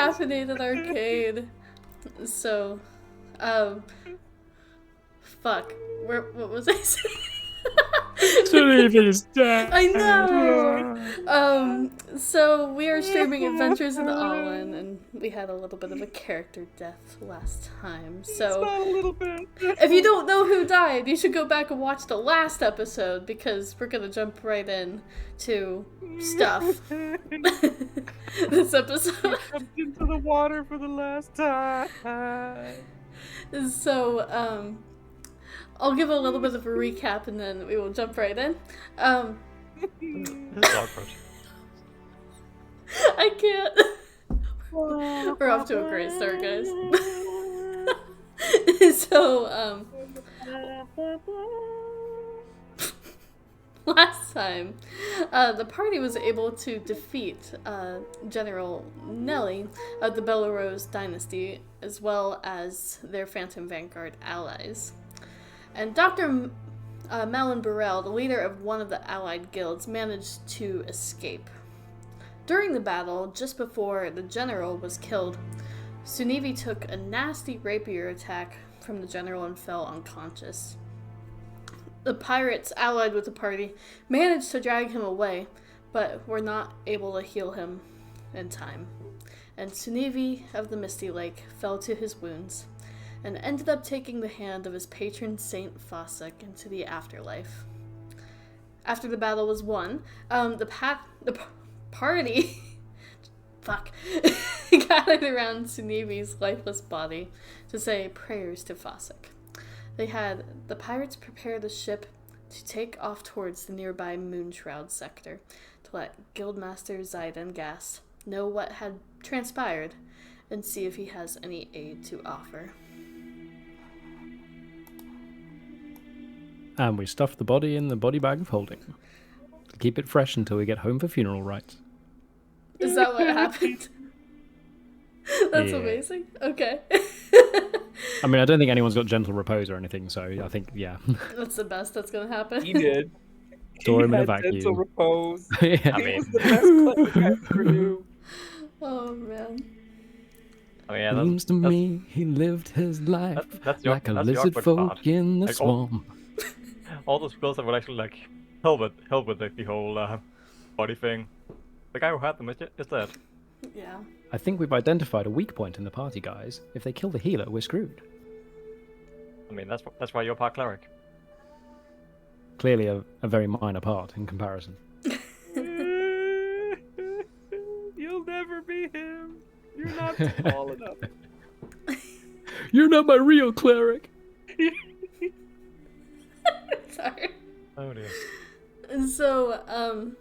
caffeinated arcade. So, fuck. What was I saying? Sunevi's dead. I know. So we are streaming Adventures in Alainn, and we had a little bit of a character death last time. So, It's not a little bit. if you don't know who died, you should go back and watch the last episode because we're gonna jump right in to stuff. This episode. Jumped into the water for the last time. So, I'll give a little bit of a recap and then we will jump right in. This is awkward. I can't. We're off to a great start, guys. So, last time, the party was able to defeat General Nelly of the Belarus dynasty, as well as their Phantom Vanguard allies. And Dr. Malin Burrell, the leader of one of the allied guilds, managed to escape. During the battle, just before the general was killed, Sunevi took a nasty rapier attack from the general and fell unconscious. The pirates, allied with the party, managed to drag him away, but were not able to heal him in time. And Sunevi of the Misty Lake fell to his wounds, and ended up taking the hand of his patron Saint Fossick into the afterlife. After the battle was won, the party gathered around Sunevi's lifeless body to say prayers to Fossick. They had the pirates prepare the ship to take off towards the nearby Moonshroud sector to let Guildmaster Zayden Gas know what had transpired and see if he has any aid to offer. And we stuffed the body in the body bag of holding to keep it fresh until we get home for funeral rites. Is that what happened? That's Yeah. amazing. Okay. I mean, I don't think anyone's got gentle repose or anything, so I think, yeah. That's the best that's gonna happen. He did. Store him in a He had vacuum. dental repose. Yeah. I He mean, was the best cleric I ever knew. Oh man. I mean, yeah, Seems to me he lived his life that's like a that's the lizard awkward folk part. in the Like, all- swamp. All those spells that would actually like help with like the whole body thing. The guy who had them is dead. Yeah. I think we've identified a weak point in the party, guys. If they kill the healer, we're screwed. I mean, that's why you're part cleric. Clearly a very minor part in comparison. You'll never be him. You're not tall enough. You're not my real cleric! Sorry. Oh dear. So,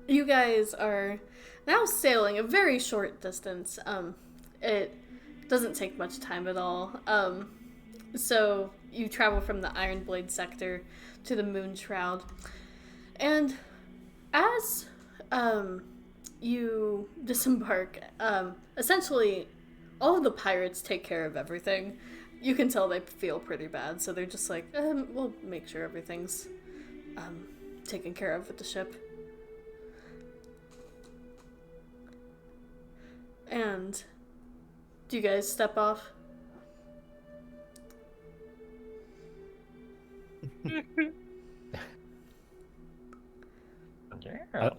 you guys are now sailing a very short distance. It doesn't take much time at all. So you travel from the Ironblade sector to the Moonshroud. And as you disembark, essentially all of the pirates take care of everything. You can tell they feel pretty bad, so they're just like, we'll make sure everything's taken care of with the ship. And do you guys step off?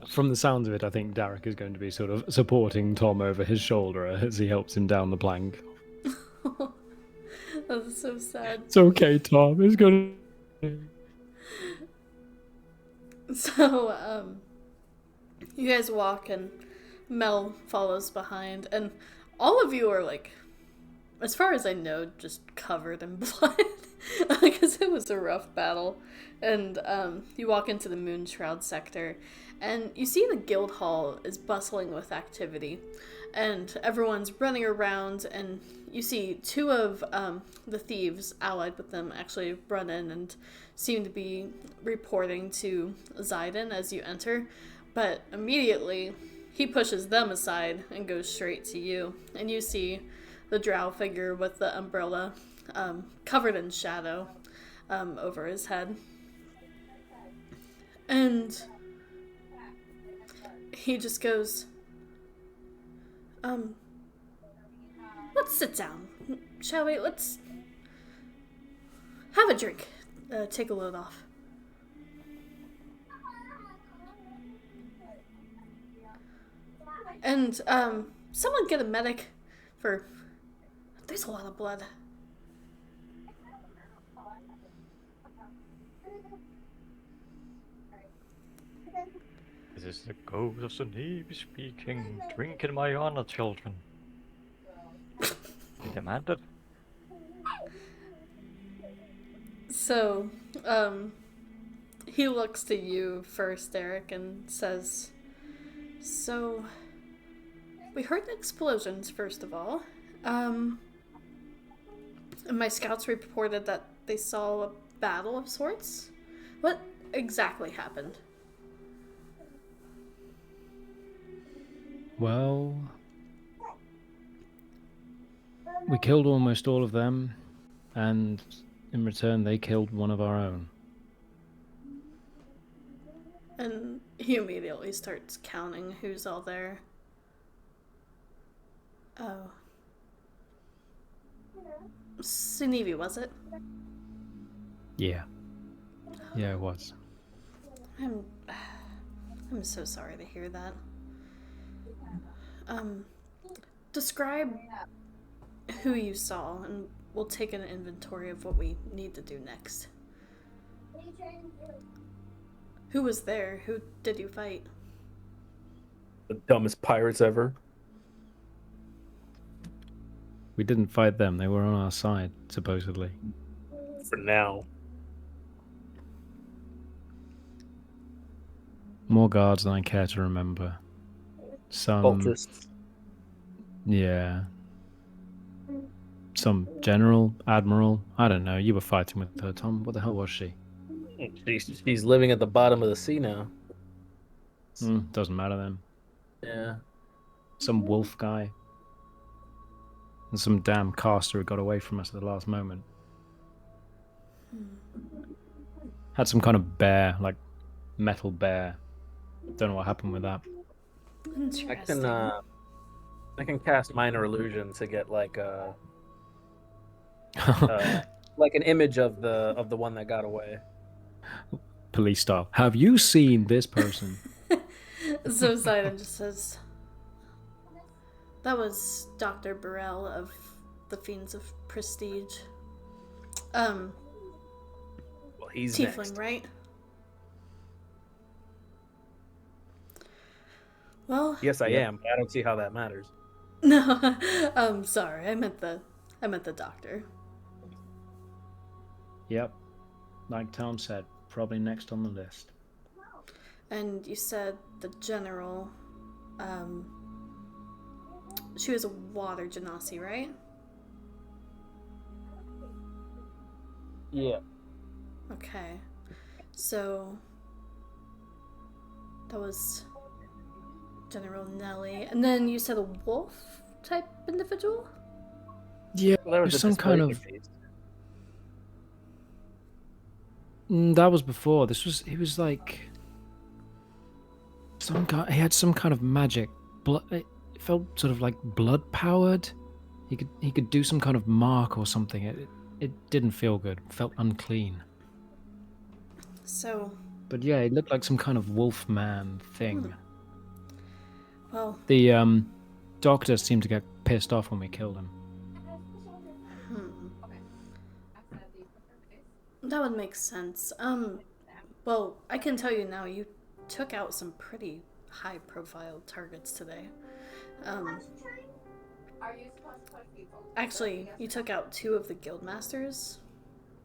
From the sounds of it, I think Derek is going to be sort of supporting Tom over his shoulder as he helps him down the plank. That's so sad. It's okay, Tom. It's going to... So, you guys walk and Mel follows behind, and all of you are like, as far as I know, just covered in blood, because it was a rough battle. And you walk into the Moonshroud sector, and you see the guild hall is bustling with activity, and everyone's running around, and you see two of the thieves allied with them actually run in and seem to be reporting to Zayden as you enter, but immediately he pushes them aside and goes straight to you, and you see the drow figure with the umbrella covered in shadow over his head. And he just goes, Um, let's sit down, shall we? Let's have a drink. Take a load off. And, someone get a medic for... There's a lot of blood. This is the ghost of the Navy speaking. Drink in my honor, children. He demanded. So, he looks to you first, Derek, and says, so, we heard explosions, first of all. And my scouts reported that they saw a battle of sorts. What exactly happened? Well, we killed almost all of them, and in return they killed one of our own. And he immediately starts counting who's all there. Oh. Sunevi, was it? Yeah. Yeah, it was. I'm so sorry to hear that. Describe who you saw, and we'll take an inventory of what we need to do next. Who was there? Who did you fight? The dumbest pirates ever. We didn't fight them. They were on our side, supposedly. For now. More guards than I care to remember. Some... Cultists. Yeah. Some general, admiral. I don't know. You were fighting with her, Tom. What the hell was she? She's living at the bottom of the sea now. Doesn't matter then. Yeah. Some wolf guy. And some damn caster who got away from us at the last moment. Had some kind of bear, like metal bear. Don't know what happened with that. Interesting. I can cast minor illusion to get like like an image of the one that got away. Police style. Have you seen this person? So Sidon just says, that was Dr. Burrell of the Fiends of Prestige. Well, he's Tiefling, next. right? Well, Yes, I am. But I don't see how that matters. no. Sorry. I meant the doctor. Yep. Like Tom said, probably next on the list. And you said the general, she was a water genasi, right? Yeah. Okay. So that was General Nelly. And then you said a wolf type individual? Yeah, Well, there was some kind of... that was before. He was like he had some kind of magic. It felt sort of like blood powered. He could do some kind of mark or something. It didn't feel good. It felt unclean. So. But yeah, it looked like some kind of wolf man thing. Well. The doctor seemed to get pissed off when we killed him. That would make sense. Well, I can tell you now, you took out some pretty high-profile targets today. Actually, you took out 2 of the guildmasters.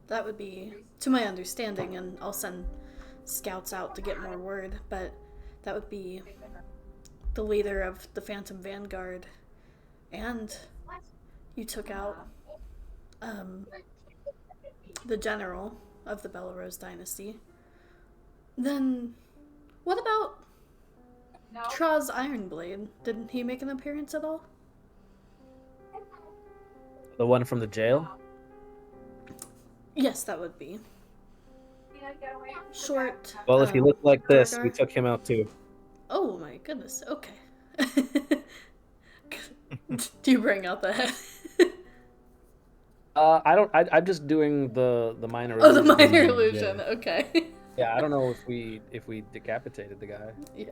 That would be, to my understanding, and I'll send scouts out to get more word, but that would be the leader of the Phantom Vanguard, and you took out the general of the Belarose dynasty. Then, what about Traz Ironblade? Didn't he make an appearance at all? The one from the jail? Yes, that would be. Short. Well, if he looked like this, Dargar. we took him out too. Oh my goodness, okay. Do you bring out the head? I don't. I'm just doing the minor. Oh, the illusion. minor illusion. Okay. Yeah, I don't know if we decapitated the guy. Yeah.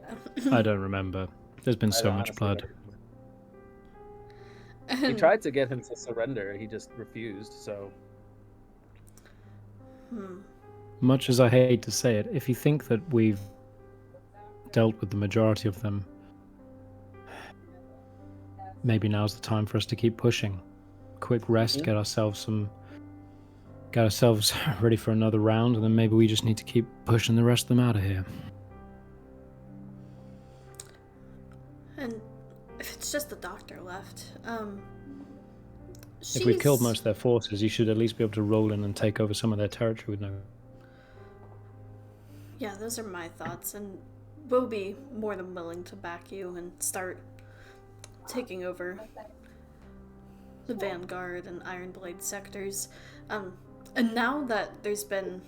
I don't remember. There's been I so much honestly blood. don't remember. We And, tried to get him to surrender. He just refused. So Much as I hate to say it, if you think that we've dealt with the majority of them, maybe now's the time for us to keep pushing. Quick rest, get ourselves ready for another round, and then maybe we just need to keep pushing the rest of them out of here. and if it's just the doctor left, If we've killed she's- most of their forces, you should at least be able to roll in and take over some of their territory with no... Yeah, those are my thoughts, and we'll be more than willing to back you and start taking over the Vanguard and Ironblade sectors. And now that there's been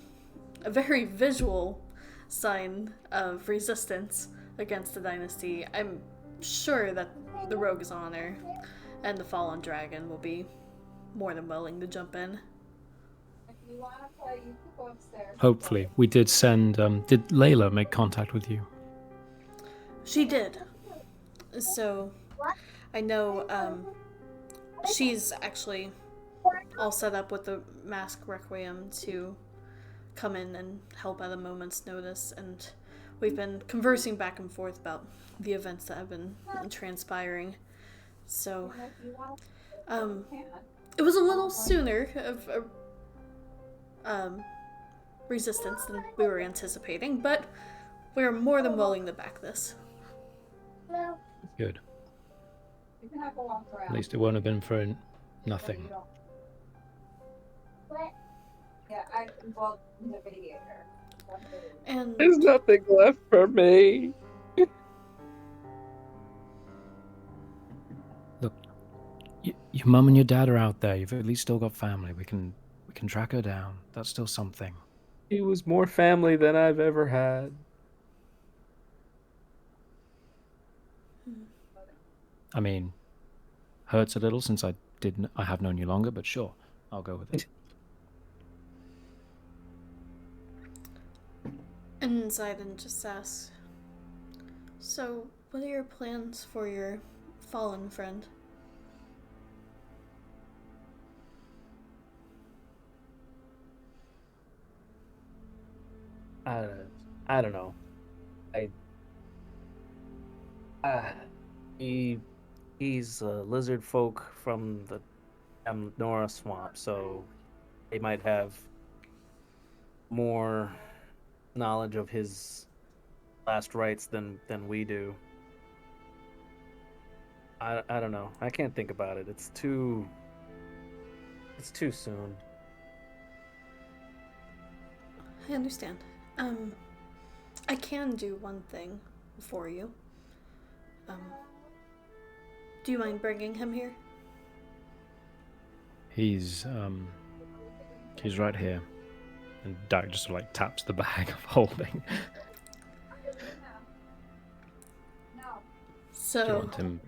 a very visual sign of resistance against the dynasty, I'm sure that the Rogue's Honor and the Fallen Dragon will be more than willing to jump in. Hopefully. We did send... did Layla make contact with you? She did. So, I know she's actually all set up with the Mask Requiem to come in and help at a moment's notice, and we've been conversing back and forth about the events that have been transpiring. So, it was a little sooner of a resistance than we were anticipating, but we're more than willing to back this. Good. At least it won't have been for nothing. And there's nothing left for me. Look, your mum and your dad are out there. You've at least still got family. We can track her down. That's still something. He was more family than I've ever had. I mean, hurts a little since I have known you longer, but sure, I'll go with it. And Zayden just asks, so what are your plans for your fallen friend? I don't know. He's a lizard folk from the Nora swamp, so they might have more knowledge of his last rites than we do. I don't know. I can't think about it. It's too soon. I understand. I can do one thing for you. Do you mind bringing him here? He's right here. And Dak just sort of like taps the bag of holding. Do you So, want him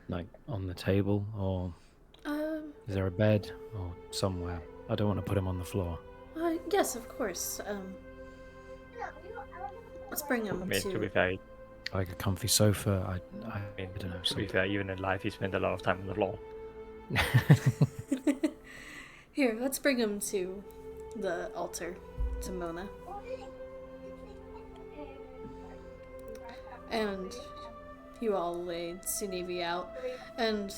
like on the table, or is there a bed or somewhere? I don't want to put him on the floor. yes, of course. Let's bring him I mean, to be to... fair, Like a comfy sofa. I don't know. to be Something. fair, even in life, he spent a lot of time on the floor. Here, let's bring him to the altar, to Mona. And you all lay Sunevi out, and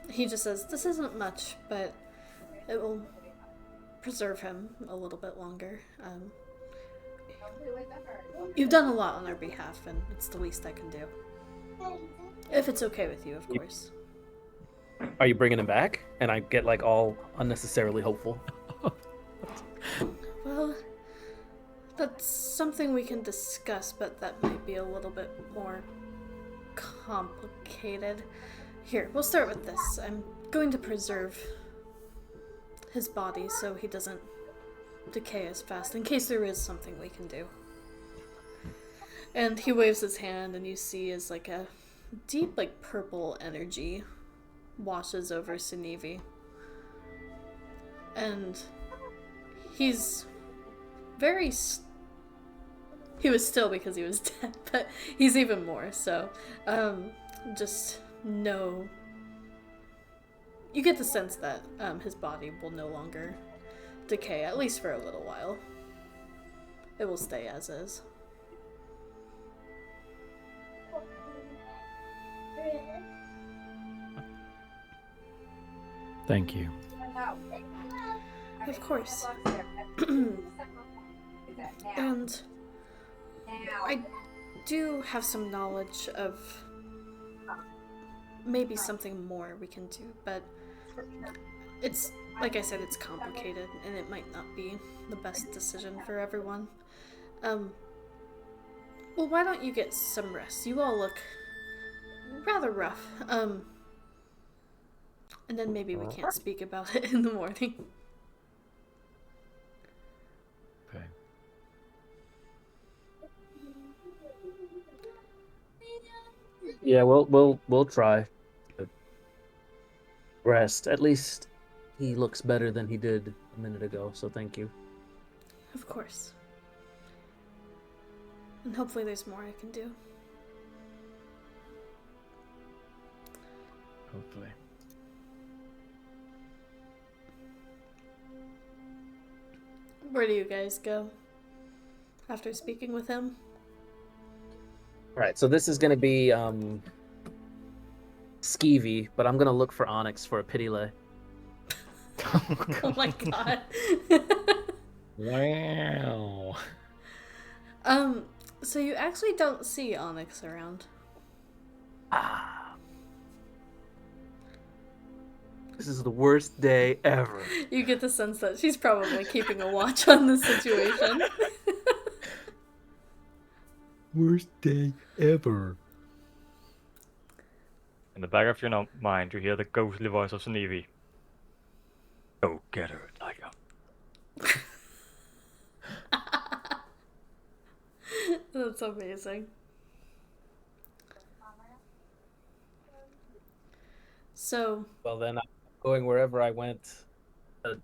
he just says, this isn't much, but it will preserve him a little bit longer. You've done a lot on our behalf, and it's the least I can do. If it's okay with you, of course. Are you bringing him back? And I get like all unnecessarily hopeful. Well, that's something we can discuss, but that might be a little bit more complicated. Here, we'll start with this. I'm going to preserve his body so he doesn't decay as fast, in case there is something we can do. And he waves his hand, and you see is like a deep, like purple energy washes over Sunevi. And he's very... he was still because he was dead, but he's even more, so just no... You get the sense that his body will no longer decay, at least for a little while. It will stay as is. Thank you. Of course. And I do have some knowledge of maybe something more we can do, but it's, like I said, it's complicated, and it might not be the best decision for everyone. Well, why don't you get some rest? You all look rather rough. And then maybe we can't speak about it in the morning. Okay. Yeah, we'll try to rest. At least he looks better than he did a minute ago, so thank you. Of course. And hopefully there's more I can do. Hopefully. Where do you guys go after speaking with him? Alright, so this is gonna be skeevy, but I'm gonna look for Onyx for a pity lay. Oh my god. Wow. So you actually don't see Onyx around. This is the worst day ever. You get the sense that she's probably keeping a watch on the situation. Worst day ever. In the back of your mind, you hear the ghostly voice of Sunevi. Go get her, Tiger. That's amazing. So, Well then, I'm going wherever I went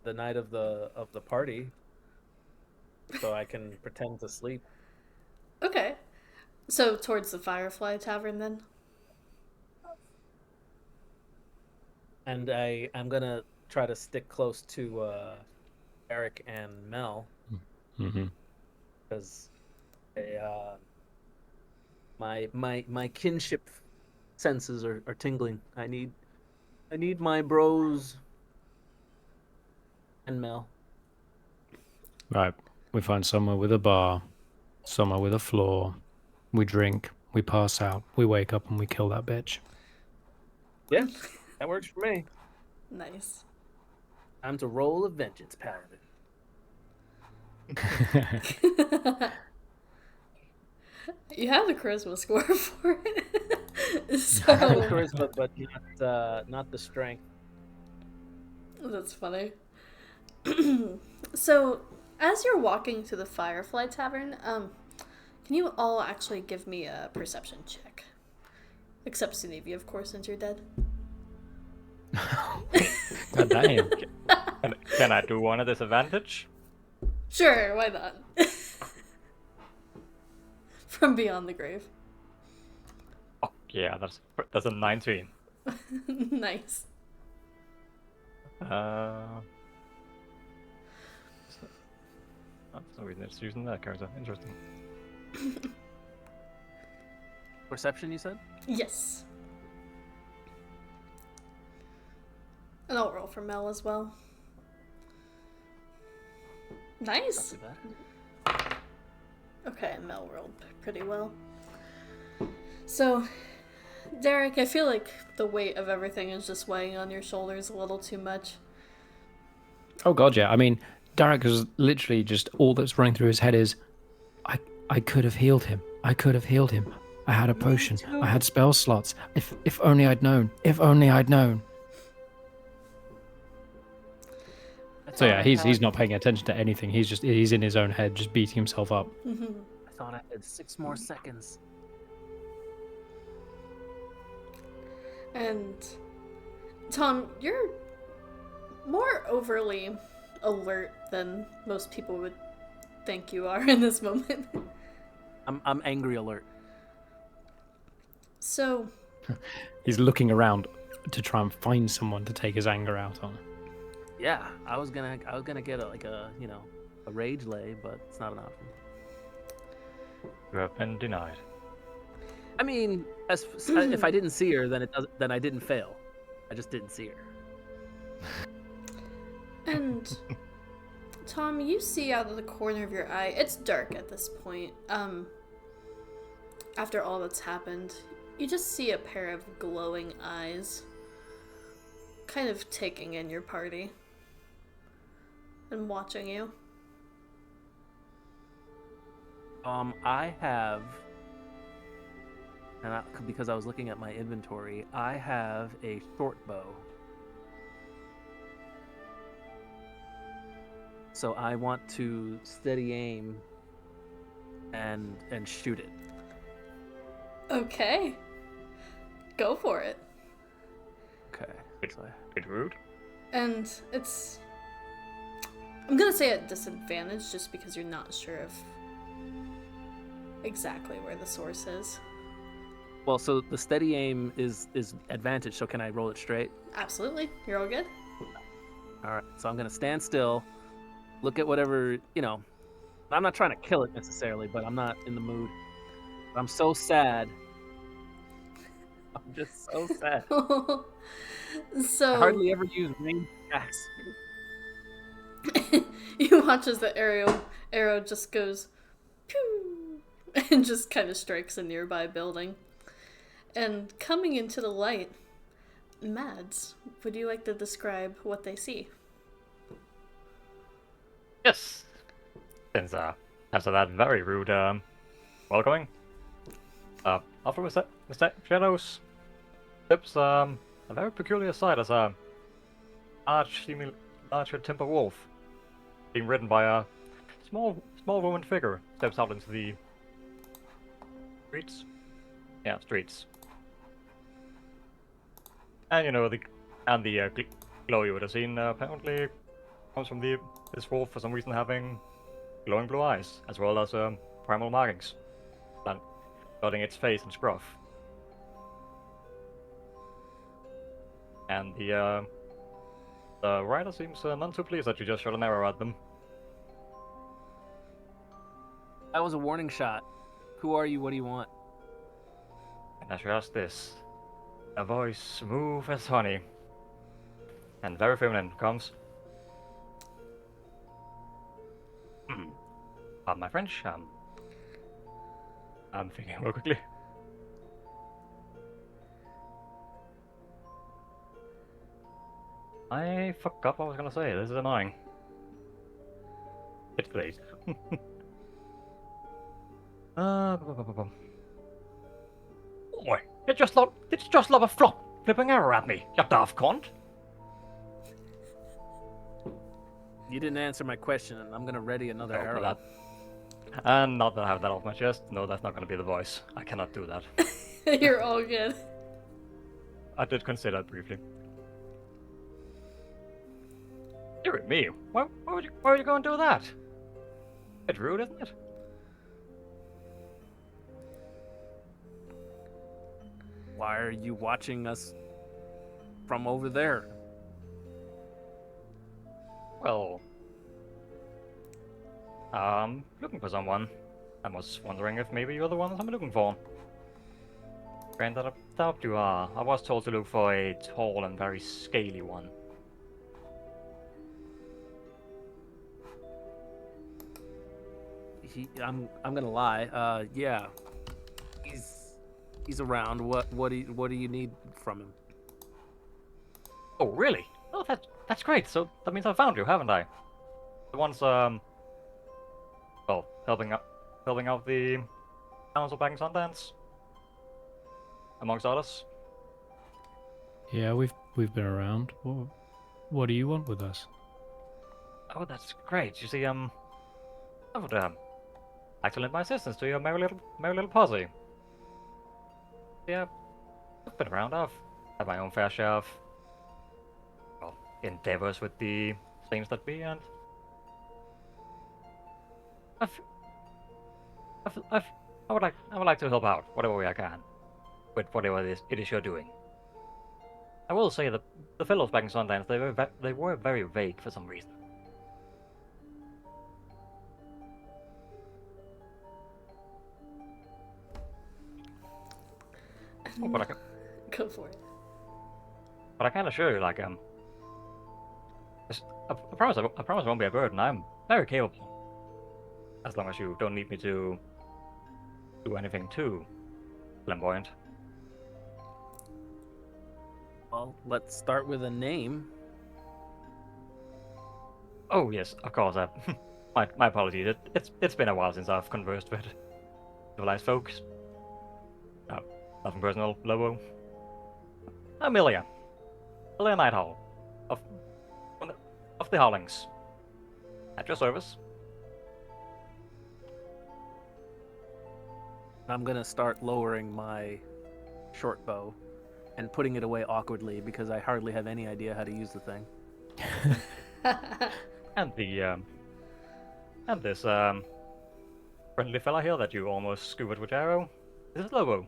the night of the party, so I can pretend to sleep. okay. So, towards the Firefly Tavern then? And I'm gonna try to stick close to Eric and Mel, Mm-hmm. because my kinship senses are tingling. I need my bros and Mel. Right. We find somewhere with a bar, somewhere with a floor. We drink, we pass out, we wake up, and we kill that bitch. Yeah, that works for me. Nice. Time to roll a vengeance paladin. You have the charisma score for it. I have So, charisma, but not the strength. that's funny. So, as you're walking to the Firefly Tavern, can you all actually give me a perception check? Except Sunevi, of course, since you're dead. God damn. Can I do one at disadvantage? Sure, why not? From beyond the grave. Oh, yeah, that's a 19. Nice. So we're just using that character. Interesting. Perception, you said? Yes. And I'll roll for Mel as well. Nice. Not too bad. Okay, Mel rolled pretty well. So, Derek, I feel like the weight of everything is just weighing on your shoulders a little too much. Oh god, yeah. I mean, Derek is literally just all that's running through his head is, I could have healed him. I could have healed him. I had a potion. I had spell slots. If only I'd known. If only I'd known. So yeah, he's not paying attention to anything. He's in his own head, just beating himself up. Mm-hmm. I thought I had 6 more seconds. And Tom, you're more overly alert than most people would think you are in this moment. I'm angry alert. So, He's looking around to try and find someone to take his anger out on. Yeah, I was gonna get a rage lay, but it's not an option. You have been denied. I mean, if I didn't see her, then I didn't fail. I just didn't see her. and Tom, you see out of the corner of your eye, it's dark at this point. After all that's happened, you just see a pair of glowing eyes kind of taking in your party and watching you. I have, because I was looking at my inventory, I have a short bow. So I want to steady aim and shoot it. Okay. Go for it. Okay. Bit rude. And it's... I'm gonna say at disadvantage just because you're not sure of exactly where the source is. Well, so the steady aim is advantage, so can I roll it straight? Absolutely. You're all good? Alright, so I'm gonna stand still, look at whatever, I'm not trying to kill it necessarily, but I'm not in the mood. I'm so sad. I'm just so sad. So I hardly ever use ranged attacks. you watch as the arrow just goes pew, and just kind of strikes a nearby building. And coming into the light, Mads, would you like to describe what they see? Yes. Since after that very rude welcoming, after Mr. Shadows tips a very peculiar sight as a large timber wolf being ridden by a small woman figure steps out into the streets. Yeah, streets. And the glow you would have seen apparently comes from this wolf for some reason having glowing blue eyes, as well as primal markings dotting its face and scruff. And the rider seems none too pleased that you just shot an arrow at them. That was a warning shot. Who are you? What do you want? And as you ask this, a voice smooth as honey and very feminine comes. My French, I'm thinking real quickly. I forgot what I was gonna say. This is annoying. It's late. Boy, did you just love a flipping arrow at me, you daft cunt? You didn't answer my question, and I'm gonna ready another arrow. That. And not that I have that off my chest. No, that's not gonna be the voice. I cannot do that. You're all good. I did consider that briefly. Dear me, why would you go and do that? It's rude, isn't it? Why are you watching us from over there? Well, looking for someone. I was wondering if maybe you're the one I'm looking for. Granted, I doubt you are. I was told to look for a tall and very scaly one. I'm gonna lie. Yeah, he's around. What do you need from him? Oh, really? Oh, that's great. So that means I found you, haven't I? The ones well, helping out the council back in Sundance, amongst others. Yeah, we've been around. What do you want with us? Oh, that's great. You see, I would like to lend my assistance to your merry little posse. Yeah, I've been around. I've had my own fair share of endeavors with the things that be, and I've, I would like to help out whatever way I can with whatever it is you're doing. I will say that the fellows back in Sundance, they were very vague for some reason. Oh, Go for it. but I can assure you, like I promise I won't be a burden. I'm very capable, as long as you don't need me to do anything too flamboyant. Well, let's start with a name. Oh yes, of course. My apologies. It's been a while since I've conversed with civilized folks. No, nothing personal, Lobo. Amelia Nighthall of the Hollings. At your service. I'm gonna start lowering my short bow and putting it away awkwardly because I hardly have any idea how to use the thing. And this friendly fella here that you almost scubaed with arrow. This is Lobo.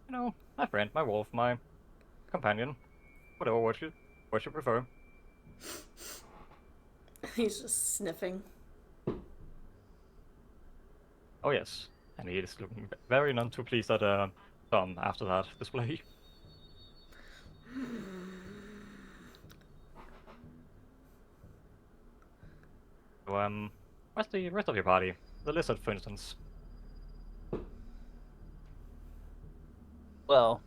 You know, my friend, my wolf, my companion, whatever word you prefer. He's just sniffing. Oh yes, and he is looking very none too pleased at Tom after that display. So, where's the rest of your party? The lizard, for instance. Well,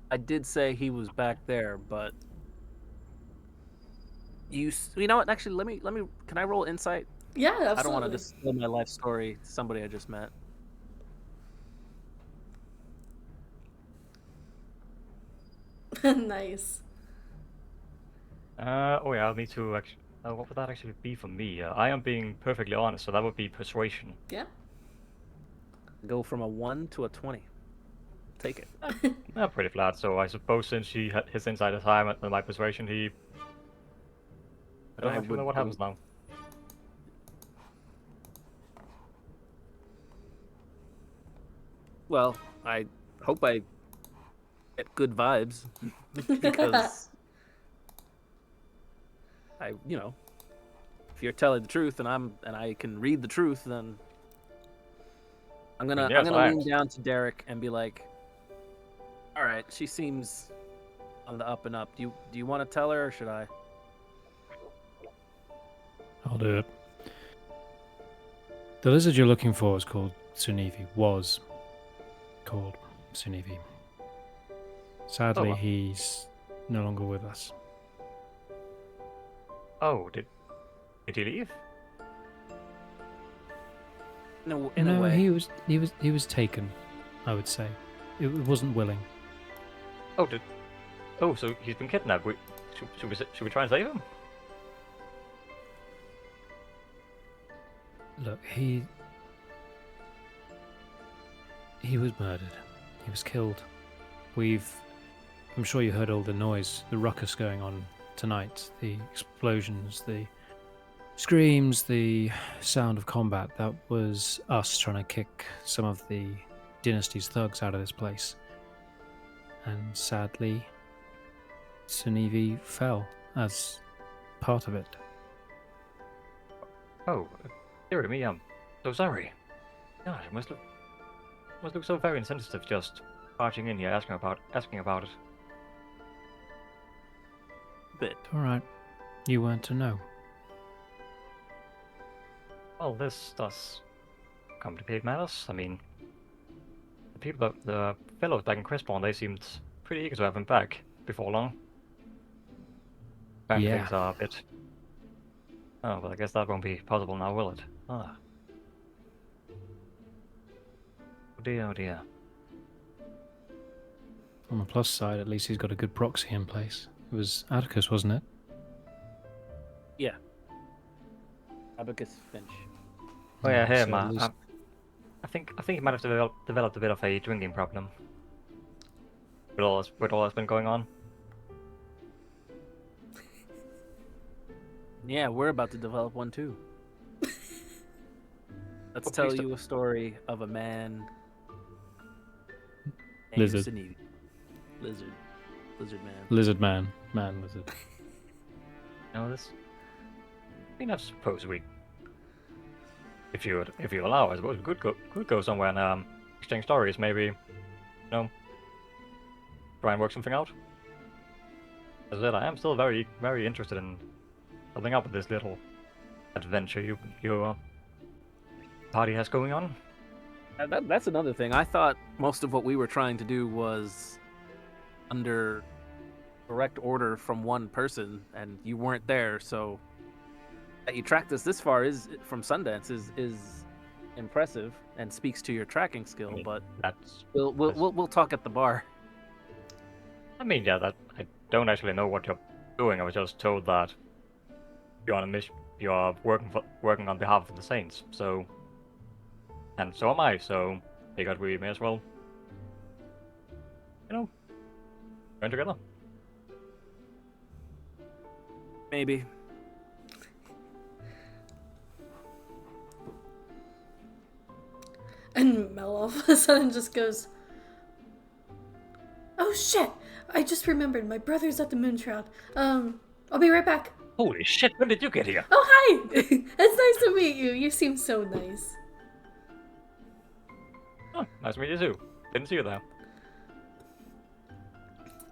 I did say he was back there, but you know what? Actually, let me. Can I roll insight? Yeah, absolutely. I don't want to just spill my life story to somebody I just met. Nice. Oh yeah, I'll need to actually. What would that actually be for me? I am being perfectly honest, so that would be persuasion. Yeah. Go from a 1 to a 20. Take it. Pretty flat. So I suppose since he had his insight is high and my persuasion, I don't actually know what happens now. Well, I hope I get good vibes because if you're telling the truth and I can read the truth, then I'm gonna lean down to Derek and be like, all right, she seems on the up and up. Do you want to tell her, or should I? I'll do it. The lizard you're looking for is called Sunivi. Was called Sunivi. Sadly, he's no longer with us. Oh, did he leave? No, in a way. he was taken, I would say. It wasn't willing. Oh, so he's been kidnapped. Should we try and save him? Look, he was murdered. He was killed. I'm sure you heard all the noise, the ruckus going on tonight, the explosions, the screams, the sound of combat. That was us trying to kick some of the dynasty's thugs out of this place. And sadly, Sunivi fell as part of it. Oh, dear me, I'm so sorry. Gosh, it must look so very insensitive just barging in here asking about it. Bit. All right, you weren't to know. Well, this does complicate matters. I mean, the fellows back in Crestbourne, they seemed pretty eager to have him back before long. And Yeah. things are a bit. Oh, but I guess that won't be possible now, will it? Ah. Oh dear, oh dear. On the plus side, at least he's got a good proxy in place. It was Atticus, wasn't it? Yeah. Abacus Finch. Oh yeah, So him. at least- I think he might have developed a bit of a drinking problem. with all that's been going on. Yeah, we're about to develop one too. Let's Oh, tell please you a story of a man named Lizard. Sinead. Lizard man. Lizard man. Man lizard. You know this. I mean, I suppose if you allow, I suppose we could go somewhere and exchange stories. Maybe, try and work something out. As I said, I am still very interested in building up with this little adventure your party has going on. That's another thing. I thought most of what we were trying to do was under direct order from one person, and you weren't there. So that you tracked us this far is from Sundance is impressive and speaks to your tracking skill. I mean, but that's. we'll talk at the bar. I mean, yeah, that I don't actually know what you're doing. I was just told that you're on a mission. You are working on behalf of the Saints. So, and so am I. So, figured we may as well, join together. Maybe. And Mel all of a sudden just goes, "Oh shit! I just remembered my brother's at the Moonshroud. I'll be right back." Holy shit! When did you get here? Oh, hi! It's nice to meet you. You seem so nice. Oh, nice to meet you too. Didn't see you there.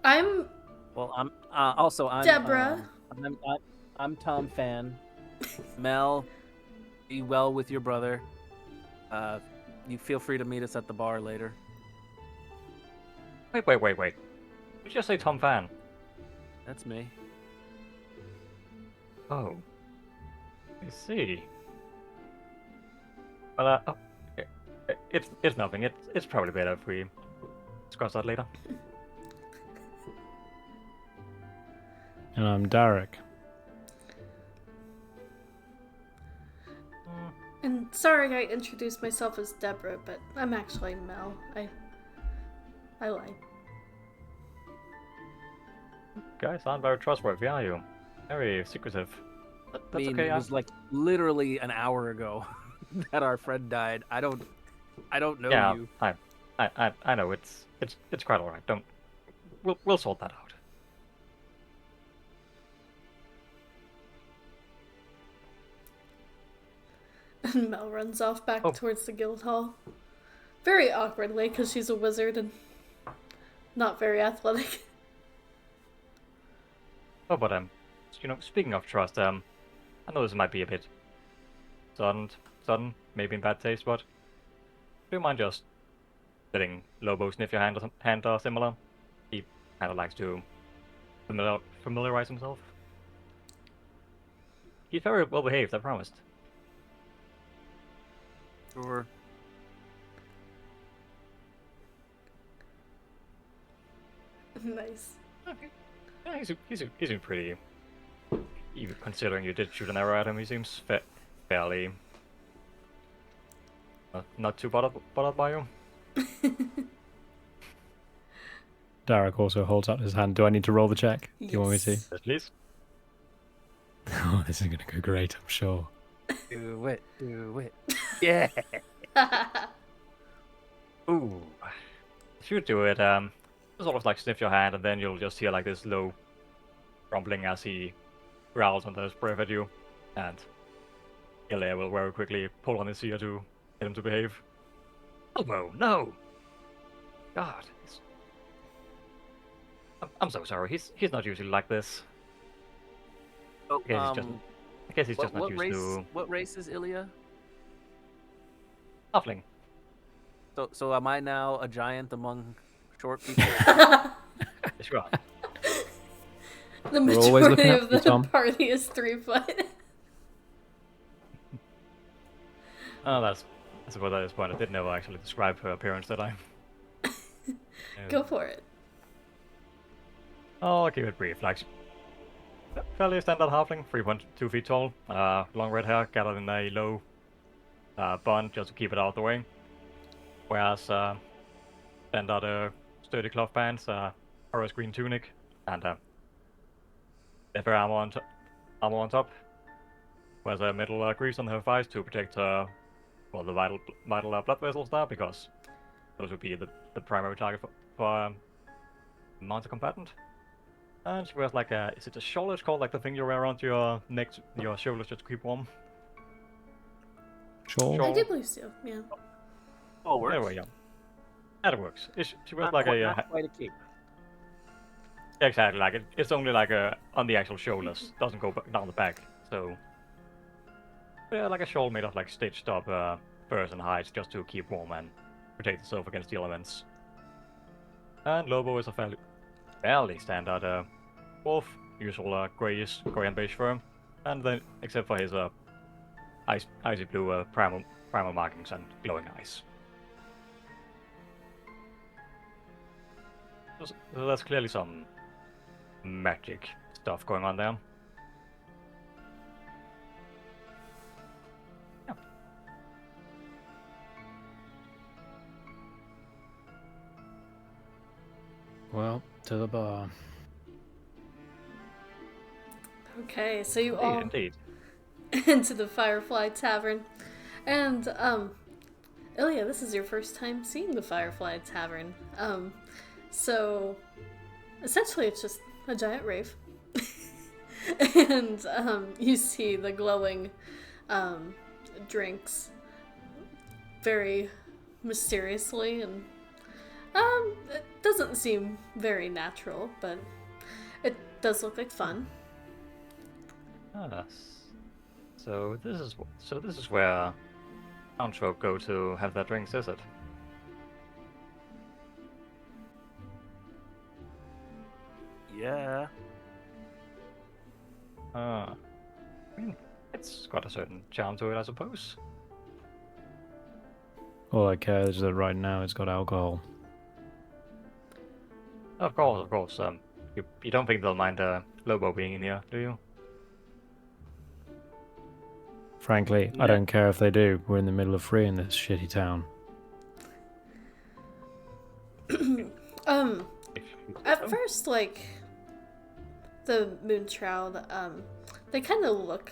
I'm Well, I'm Deborah. I'm Tom Fan. Mel, be well with your brother. You feel free to meet us at the bar later. Wait. Did you just say Tom Fan? That's me. Oh. I see. Well, it's nothing. It's probably better if we discuss that later. And I'm Derek. And sorry I introduced myself as Deborah, but I'm actually Mel. I lied. Guys aren't very trustworthy, are you? Very secretive. That's I mean, okay. it was like literally an hour ago that our friend died. I don't know Yeah, you. I know. It's quite alright. We'll sort that out. And Mel runs off back Oh. towards the guild hall. Very awkwardly, because she's a wizard and not very athletic. Oh, but speaking of trust, I know this might be a bit sudden, maybe in bad taste, but do you mind just letting Lobo sniff your hand or similar? He kind of likes to familiarize himself. He's very well behaved, I promised. Sure. Nice. Okay. Yeah, he's been pretty. Even considering you did shoot an arrow at him, he seems fairly not too bothered by you. Derek also holds out his hand. Do I need to roll the check? Do you want me to? Yes. At least. Oh, this is going to go great, I'm sure. Do it. Yeah. Ooh. If you do it, sort of like sniff your hand, and then you'll just hear like this low rumbling as he growls under his breath at you, and Alainn will very quickly pull on his ear to get him to behave. Elmo, no! God, I'm so sorry. He's not usually like this. Oh, I guess he's just not used to what race is Ilya? Halfling. So am I now a giant among short people? Yes, you are. The We're always majority looking up of for you, the Tom. party is 3 foot. Oh, I suppose at this point I did never actually describe her appearance, did I? Go for it. Oh, I'll keep it brief. Like, fairly standard halfling, 3.2 feet tall, long red hair, gathered in a low bun just to keep it out of the way. Whereas standard sturdy cloth pants, forest green tunic, and leather armor on top. Wears a metal grease on her thighs to protect the vital blood vessels there, because those would be the primary target for mounted combatant. And she wears like is it a shawl? It's called, like the thing you wear around your neck, your shoulders, just to keep warm. Sure. I do believe so. Yeah. Oh, works. Anyway, yeah, that works. She wears Not like quite, a not quite a cape. exactly, like it's only like on the actual shoulders, doesn't go down the back. So yeah, like a shawl made of like stitched up furs and hides, just to keep warm and protect itself against the elements. And Lobo is a fairly standard wolf, usual gray and beige fur, and then except for his icy blue primal markings and glowing eyes. So that's clearly some magic stuff going on there. Yeah. Well, to the bar. Okay, so you all Indeed. into the Firefly Tavern, and Ilya, this is your first time seeing the Firefly Tavern. So essentially, it's just a giant rave, and you see the glowing drinks very mysteriously, and it doesn't seem very natural, but it does look like fun. Ah, so this is where townsfolk go to have their drinks, is it? Yeah. I mean, it's got a certain charm to it, I suppose. All I care is that right now it's got alcohol. Of course. You don't think they'll mind Lobo being in here, do you? Frankly, Yeah. I don't care if they do. We're in the middle of freeing this shitty town. At first, like, the Moonshroud, they kind of look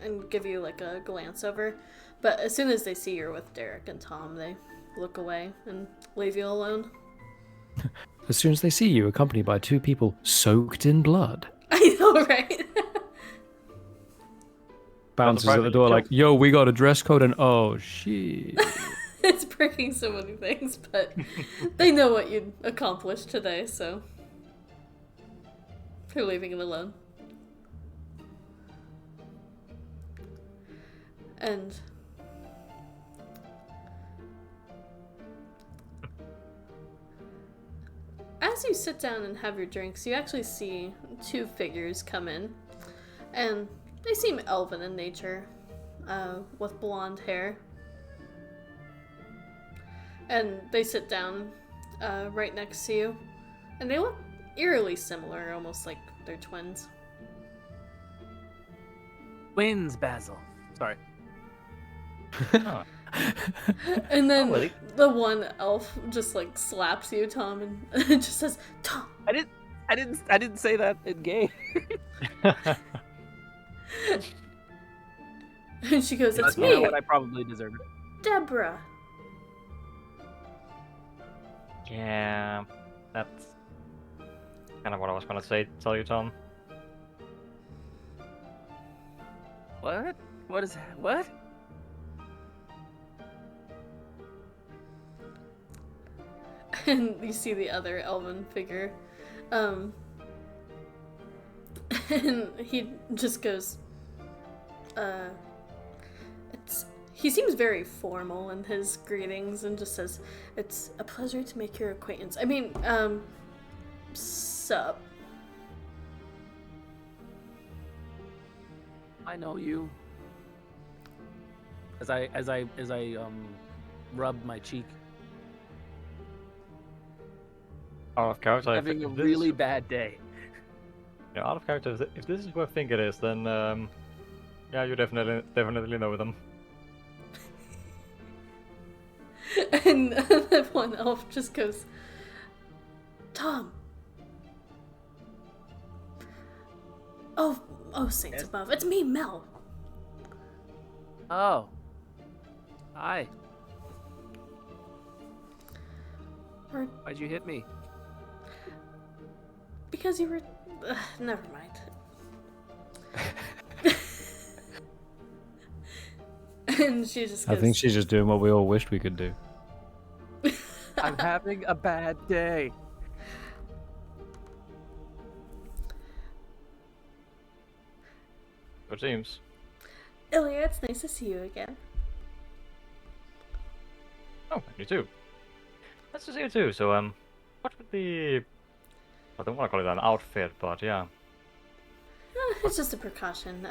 and give you, like, a glance over, but as soon as they see you're with Derek and Tom, they look away and leave you alone. As soon as they see you accompanied by two people soaked in blood. I know, right? Bounces at surprised the that door you like, yo, we got a dress code, and oh, shit. It's breaking so many things, but they know what you'd accomplished today, so they're leaving it alone. And as you sit down and have your drinks, you actually see two figures come in, and they seem elven in nature, with blonde hair. And they sit down right next to you, and they look eerily similar, almost like they're twins. Twins, Basil. Sorry. Oh. And then Oh, really? the one elf just like slaps you, Tom, and it just says, "Tom." I didn't say that in game. And she goes, "It's You know me, what? I probably deserve it. Deborah." Yeah, that's kind of what I was gonna tell you, Tom. What? What is what? And you see the other elven figure, and he just goes, he seems very formal in his greetings and just says, "It's a pleasure to make your acquaintance. I mean, sup." I know you. As I rub my cheek, Out of character, having a if this really is, bad day. yeah, out of character. If this is what I think it is, then yeah, you definitely know them. And the one elf just goes, Tom. Oh, saints Yes? above. It's me, Mel. Oh. Hi. Or Why'd you hit me? because you were. Never mind. And she just I goes. think she's just doing what we all wished we could do. I'm having a bad day. It seems. Ilya, it's nice to see you again. Oh, you too. Nice to see you too. So, what would be... I don't want to call it an outfit, but yeah. It's just a precaution.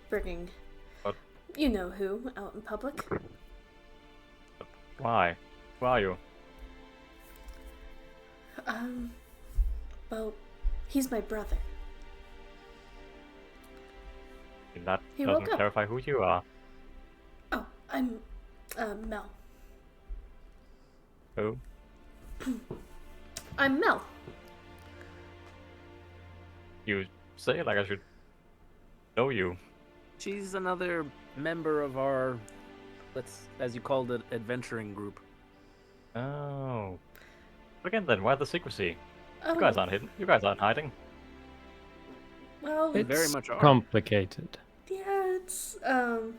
Bringing. What? You know who out in public. Why? Who are you? Well, he's my brother. That He doesn't woke up. clarify who you are. Oh, I'm, Mel. Who? I'm Mel. You say it like I should know you. She's another member of our, as you called it, adventuring group. Oh. Again then, why the secrecy? Oh, You guys aren't hidden. You guys aren't hiding. well, They very much are. Complicated. yeah, it's, well,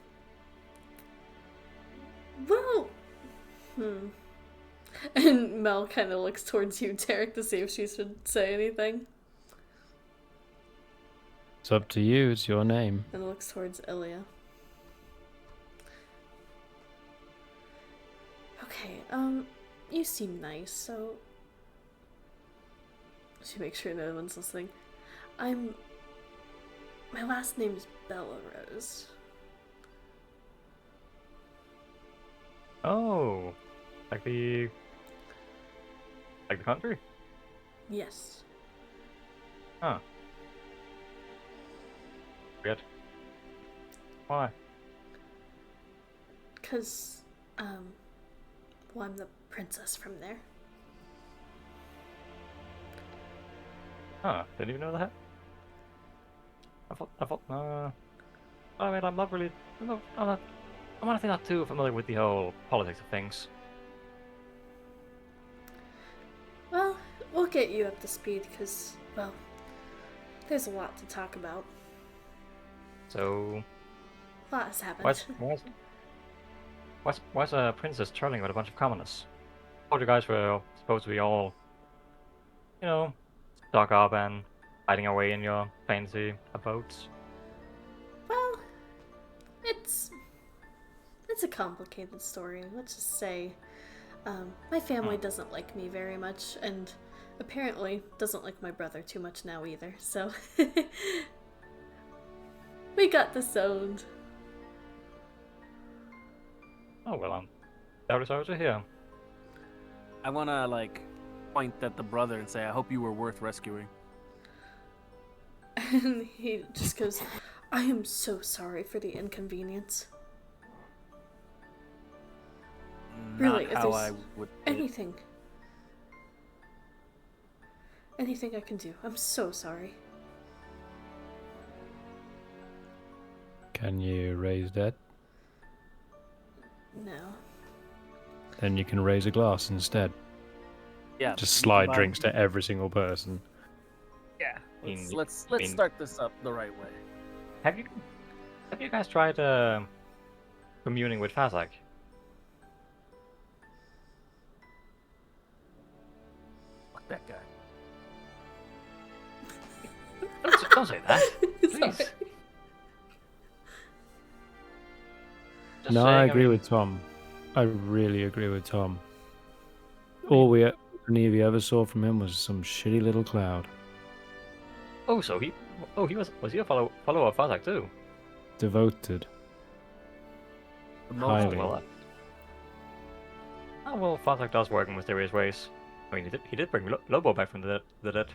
And Mel kind of looks towards you, Derek, to see if she should say anything. It's up to you. It's your name. And looks towards Ilya. Okay, you seem nice, so... She makes sure no one's listening. My last name is Bellarose. Oh. Like the country? Yes. Huh. Good. Why? Because, well, I'm the princess from there. Huh, didn't even know that. I mean, I'm not really, I'm honestly not too familiar with the whole politics of things. Well, we'll get you up to speed, because, well, there's a lot to talk about. So, A lot has happened. why's a princess traveling with a bunch of commoners? Thought you guys were supposed to be all, you know, stock up and hiding away in your fancy abodes. Well, it's a complicated story. Let's just say, my family doesn't like me very much, and apparently doesn't like my brother too much now either. So we got disowned. Oh well, I'm very sorry to hear. I want to, point at the brother and say, I hope you were worth rescuing. And he just goes, I am so sorry for the inconvenience. Really, Not if how there's I would say it. anything I can do. I'm so sorry. Can you raise that? No. Then you can raise a glass instead. Yeah. Just you slide combine- drinks to every single person. Yeah. mean- Let's I mean- start this up the right way. Have you guys tried communing with Fazak? Fuck that guy. Don't say that. Please. Sorry. Just No, saying, I agree mean, with Tom. I really agree with Tom. All any of you ever saw from him was some shitty little cloud. Oh, so he was he a follower of Fazak too? Devoted. The most Highly. Well, well, Fazak does work in mysterious ways. I mean, he did bring Lobo back from the dead.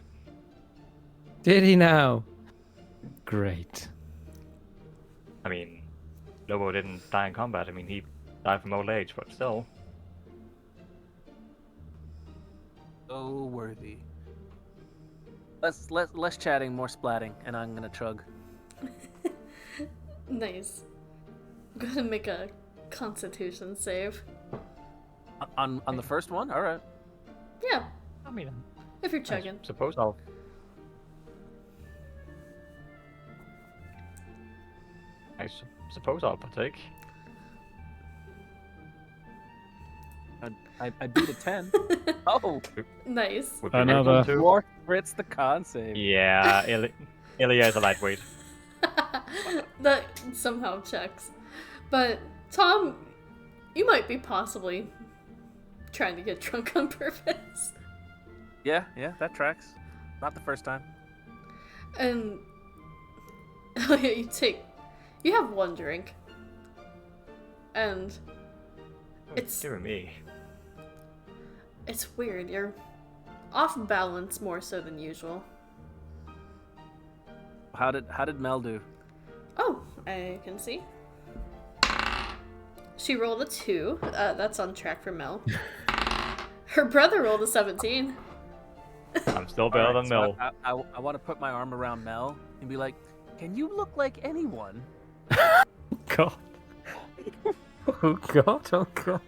Did he now? Great. I mean, Lobo didn't die in combat. I mean, he died from old age, but still. So worthy. Less chatting, more splatting, and I'm gonna chug. Nice. Go ahead and make a Constitution save. On the first one, all right. Yeah, I mean, if you're I chugging. suppose I'll. Suppose I'll partake. I beat a 10. Oh, Nice. Would be Another- grateful too. more crits the con save. Yeah, Ilya is a lightweight. That somehow checks. But, Tom, you might be possibly trying to get drunk on purpose. Yeah, that tracks. Not the first time. And you have one drink. And It's- Dear me. it's weird. You're off balance more so than usual. How did Mel do? Oh, I can see. She rolled a 2. That's on track for Mel. Her brother rolled a 17. I'm still better than Mel. I want to put my arm around Mel and be like, "Can you look like anyone?" God. Oh God. Oh God.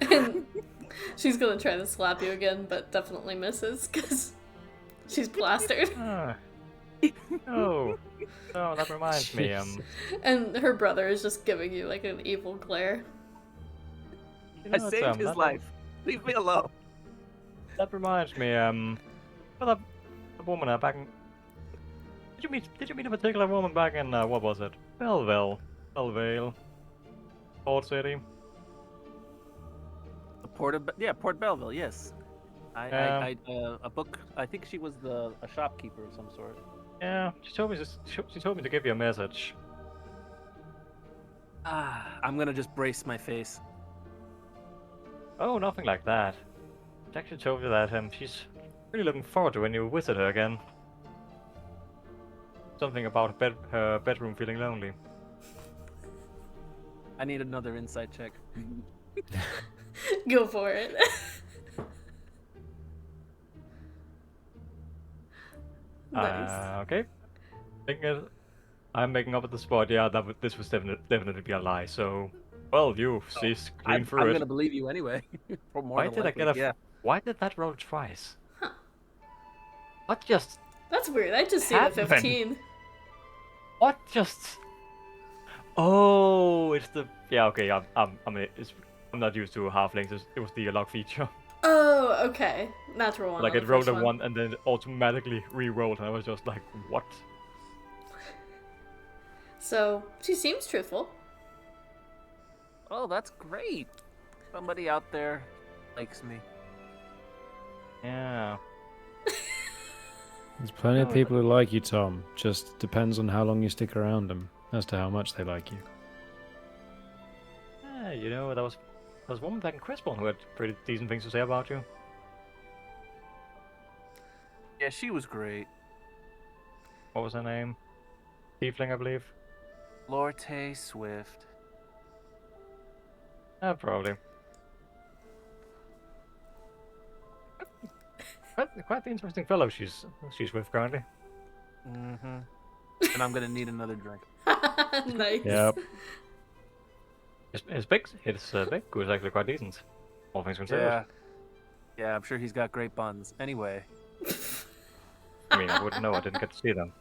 And she's gonna try to slap you again, but definitely misses because she's plastered. Ah. Oh, no, that reminds me. And her brother is just giving you like an evil glare. You I know, saved his that- life. Leave me alone. That reminds me. Well, the woman back in. Did you meet a particular woman back in what was it? Bellevale, Port City. Port Belleville. Yes. A book. I think she was a shopkeeper of some sort. Yeah, she told me to give you a message. I'm gonna just brace my face. Oh, nothing like that. She actually told you that she's really looking forward to when you visit her again. Something about her bedroom feeling lonely. I need another insight check. Go for it. Nice. Okay. I'm making up at the spot. Yeah, this was definitely be a lie. So, well, you see screen I'm through it. gonna believe you anyway. For more Why than did I likely, get a? yeah. Why did that roll twice? Huh. What just? That's weird. I just see the Happened. 15. What just? Oh, it's the. Yeah, okay. I'm not used to halflings. It was the log feature. Oh, okay. Natural one. Like on it the rolled first a 1 and then it automatically re-rolled, and I was just like, what? So she seems truthful. Oh, that's great. Somebody out there likes me. Yeah. There's plenty of Oh, people who like you, Tom. Just depends on how long you stick around them as to how much they like you. Yeah, you know, there was a woman back in Crespo who had pretty decent things to say about you. Yeah, she was great. What was her name? Tiefling, I believe. Lorte Swift. Probably. Quite the interesting fellow she's with currently. Mm-hmm. And I'm gonna need another drink. Nice. Yep. His big was actually quite decent. All things considered. Yeah, I'm sure he's got great buns. Anyway. I mean, I wouldn't know. I didn't get to see them.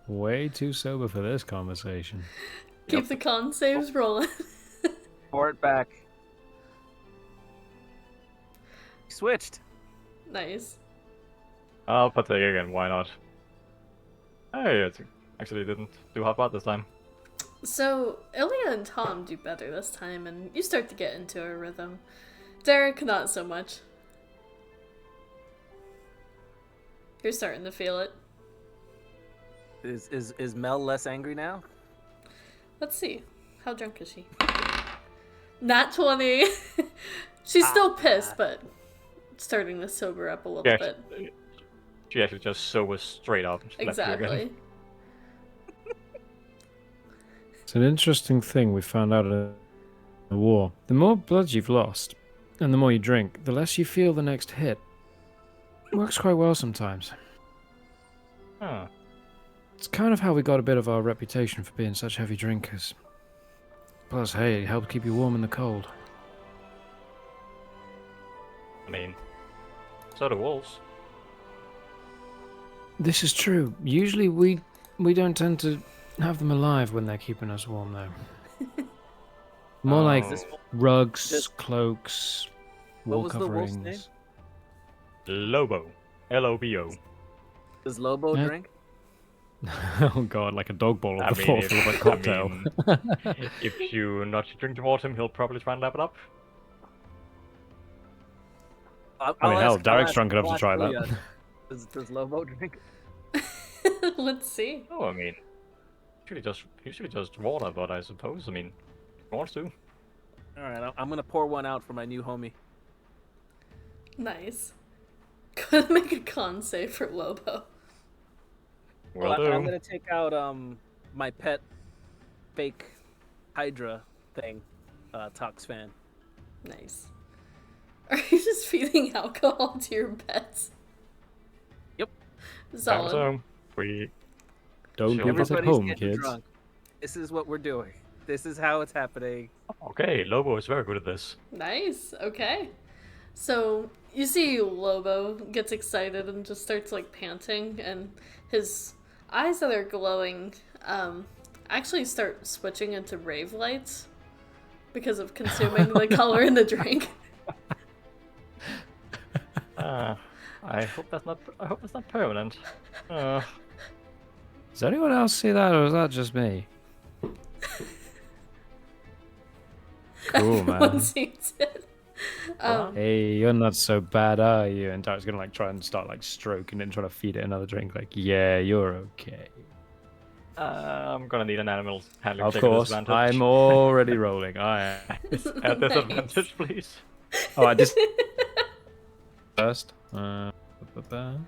Way too sober for this conversation. Keep the con saves rolling. Pour it back. Switched. Nice. I'll partake again. Why not? Hey, it actually didn't do half bad this time. So, Ilya and Tom do better this time, and you start to get into a rhythm. Derek, not so much. You're starting to feel it. Is Mel less angry now? Let's see. How drunk is she? Nat 20. She's still pissed, but starting to sober up a little Yeah, bit. she actually just sobers straight up. And just left you again. Exactly. It's an interesting thing we found out in the war. The more blood you've lost, And the more you drink, the less you feel the next hit. Works quite well sometimes. Huh. It's kind of how we got a bit of our reputation for being such heavy drinkers. Plus, hey, it helps keep you warm in the cold. I mean, so do wolves. This is true. Usually we don't tend to have them alive when they're keeping us warm, though. More like Oh. This- rugs, this- cloaks, What wall was the wolf's coverings. Lobo. L-O-B-O. Does Lobo Yeah. drink? Oh god, like a dog ball I of the mean, fourth of a cocktail. If you not drink towards him, he'll probably try and lap it up. I mean, hell, Derek's drunk enough to try that. Does Lobo drink? Let's see. Oh, I mean, usually just water, but I suppose, I mean, if he wants to. All right, I'm gonna pour one out for my new homie. Nice. Gotta make a con save for Lobo. Will Well, do. I'm gonna take out my pet fake Hydra thing, Tox fan. Nice. Are you just feeding alcohol to your pets? Yep. Solid. So, we Don't Sure. do this at Everybody's home, getting kids. drunk. This is what we're doing. This is how it's happening. Okay, Lobo is very good at this. Nice. Okay. So you see Lobo gets excited and just starts like panting, and his eyes that are glowing actually start switching into rave lights because of consuming the color in the drink. I hope that's not permanent. Uh, Does anyone else see that, or is that just me? Cool, man. Everyone sees it. Hey, you're not so bad, are you? And Tarek's gonna like try and start like stroking it and trying to feed it another drink. Like, yeah, you're okay. I'm gonna need an animal handling Of check at course, disadvantage. I'm already rolling. I At disadvantage, please. oh, I just first. Ba-ba-ba.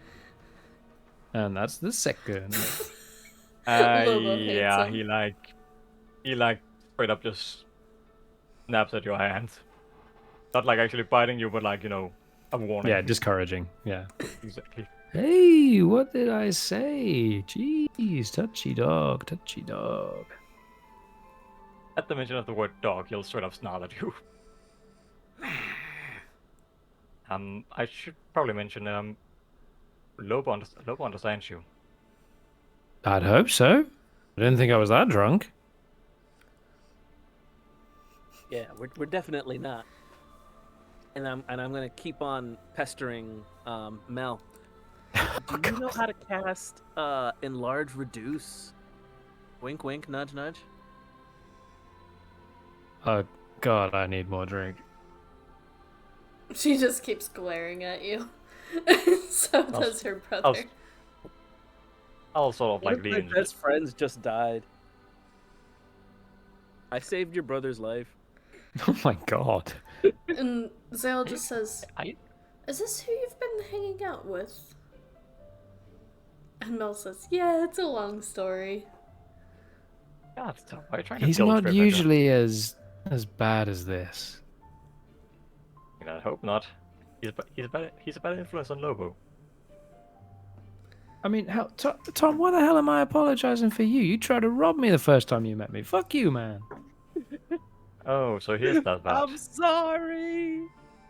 And that's the second. Lobo Yeah, hates him. he like straight up just snaps at your hand. Not like actually biting you, but like, you know, a warning. Yeah, discouraging. Yeah. Exactly. Hey, what did I say? Jeez, touchy dog, touchy dog. At the mention of the word dog, he'll straight up snarl at you. I should probably mention, Lobo understands you. I'd hope so. I didn't think I was that drunk. Yeah, we're definitely not. And I'm gonna keep on pestering Mel. Do you know how to cast enlarge reduce? Wink wink, nudge nudge. Oh God, I need more drink. She just keeps glaring at you. So does her brother. I'll sort of One like of lean my into best friends just died. I saved your brother's life. Oh my God. And Zale just says, I "Is this who you've been hanging out with?" And Mel says, "Yeah, it's a long story." God, stop. Why are you trying to He's guilt not trip usually as bad as this. I hope not. He's a bad influence on Lobo. I mean, hell, Tom, why the hell am I apologizing for you? You tried to rob me the first time you met me. Fuck you, man. Oh, so he's that bad. I'm sorry.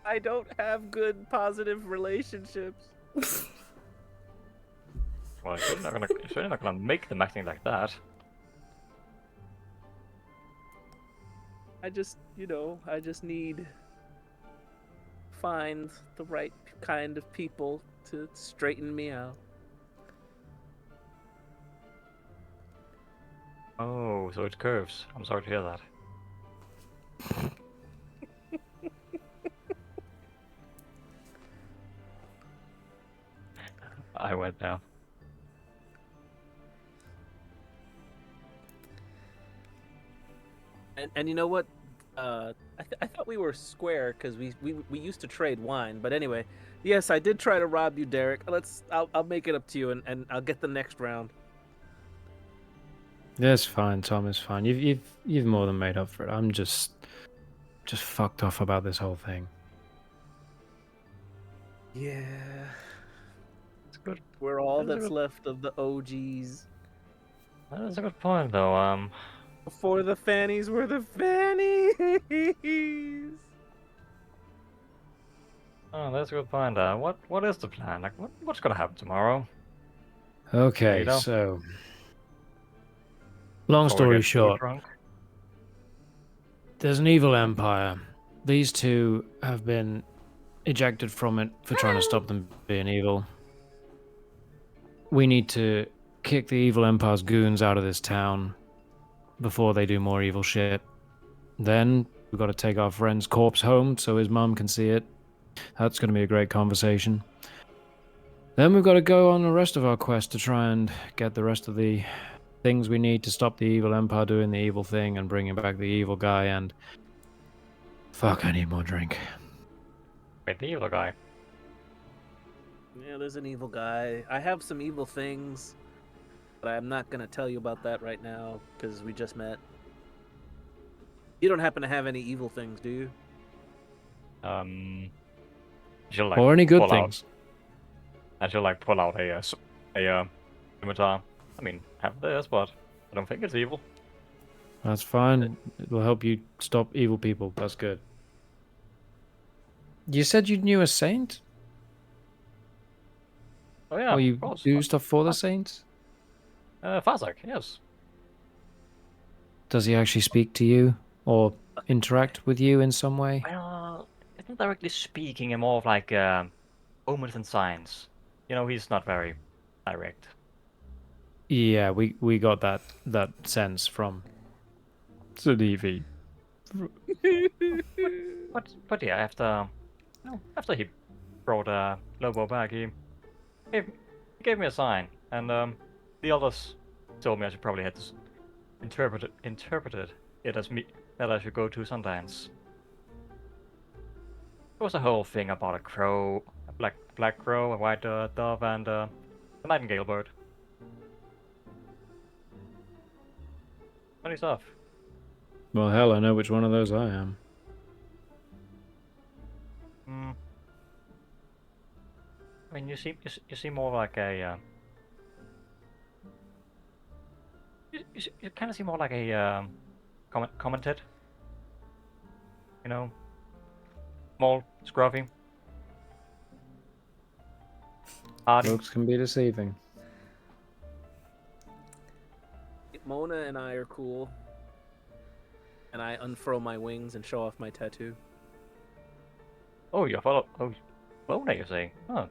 I don't have good positive relationships. Well, you're certainly not gonna make them acting like that. I just need find the right kind of people to straighten me out. Oh, so it curves. I'm sorry to hear that. I went now. And you know what? I thought we were square because we used to trade wine. But anyway, yes, I did try to rob you, Derek. I'll make it up to you and I'll get the next round. Yeah, it's fine, Tom. It's fine. You've more than made up for it. I'm just fucked off about this whole thing. Yeah. It's good. We're all That's a that's good, left of the OGs. that's a good point, though. Before the fannies were the fannies. Oh, that's a good point. What is the plan? Like, what's gonna happen tomorrow? Okay, know? so long Before we story get too short, drunk? there's an evil empire. These two have been ejected from it for trying to stop them being evil. We need to kick the evil empire's goons out of this town before they do more evil shit. Then we've got to take our friend's corpse home so his mum can see it. That's going to be a great conversation. Then we've got to go on the rest of our quest to try and get the rest of the things we need to stop the evil empire doing the evil thing and bringing back the evil guy. And fuck, I need more drink. Wait, the evil guy. Yeah, there's an evil guy. I have some evil things, but I'm not gonna tell you about that right now because we just met. You don't happen to have any evil things, do you? She'll like Or any good pull things. and she'll like pull out a scimitar. I mean, have this, but I don't think it's evil. That's fine. It will help you stop evil people. That's good. You said you knew a saint? Oh yeah, Or you of course. do stuff for the saints? Fazak, yes. Does he actually speak to you? Or interact with you in some way? Well, it's not directly speaking, and more of like omens and signs. You know, he's not very direct. Yeah, we got that sense from Sadivi. But yeah, after he brought Lobo back, gave, he gave me a sign, and the others told me I should probably have to interpreted it as me that I should go to Sundance. There was a whole thing about a crow, a black crow, a white dove, and a nightingale bird. Funny stuff. Well, hell, I know which one of those I am. Hmm. I mean, you seem more like a. You kind of seem more like a commented. You know, small, scruffy. Hardy. Looks can be deceiving. Mona and I are cool, and I unfurl my wings and show off my tattoo. Oh, you follow. Oh, Mona, you say? Huh.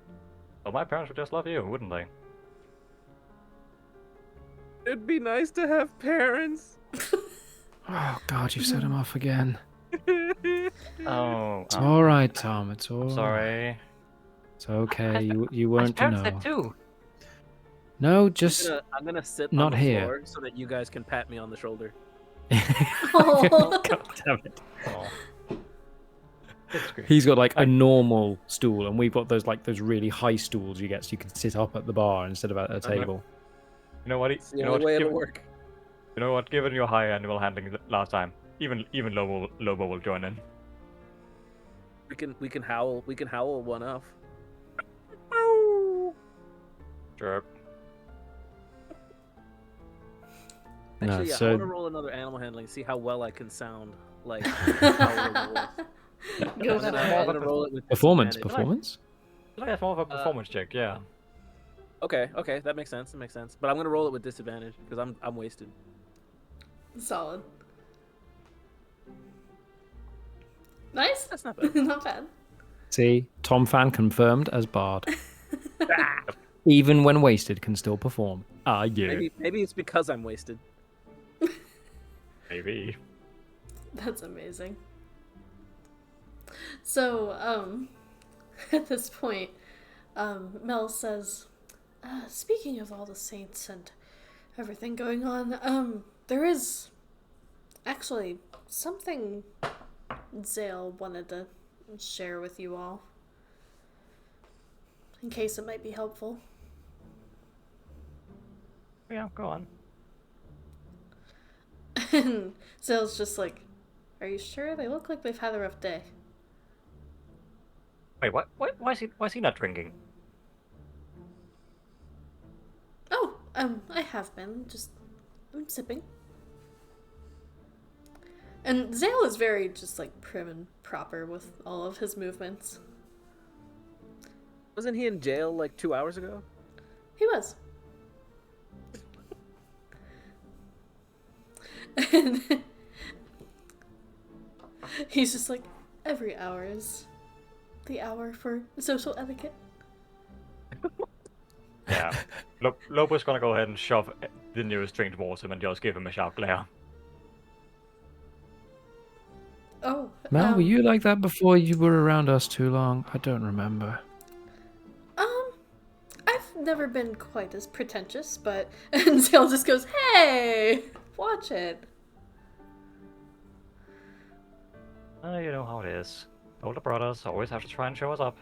Well, my parents would just love you, wouldn't they? It'd be nice to have parents. Oh God, you've set him off again. Oh, It's all right, Tom. It's all I'm right. sorry. It's okay. You weren't to parents know. did too. No, just I'm gonna sit not on the here. floor so that you guys can pat me on the shoulder. Oh. God damn it. Oh. It's great. He's got like a normal stool, and we've got those really high stools you get, so you can sit up at the bar instead of at a table. You know what? It's the only way it'll work. You know what? Given your high animal handling last time, even Lobo will join in. We can howl one off. Sure. No, Actually, yeah, I so want to roll another animal handling, see how well I can sound like. Howl wolf. Go I'm for gonna it. roll it with performance. disadvantage. Like that's more of a performance check, yeah. Okay, that makes sense. But I'm gonna roll it with disadvantage because I'm wasted. Solid. Nice. That's not bad. Not bad. see, Tom Fan confirmed as Bard. Even when wasted, can still perform. Ah, yeah. Maybe it's because I'm wasted. Maybe. That's amazing. So, at this point, Mel says, speaking of all the saints and everything going on, there is actually something Zale wanted to share with you all. In case it might be helpful. Yeah, go on. And Zale's just like, are you sure? They look like they've had a rough day. Wait, what? Why is he not drinking? Oh, I have been. Just, I'm sipping. And Zale is very just like prim and proper with all of his movements. Wasn't he in jail like 2 hours ago? He was. And he's just like, every hour is the hour for social etiquette. Yeah. Lobo's gonna go ahead and shove the nearest drink towards him and just give him a sharp glare. Oh, Mel, were you like that before you were around us too long? I don't remember. I've never been quite as pretentious, but and Zale just goes, "Hey, watch it." You know how it is. Older brothers always have to try and show us up.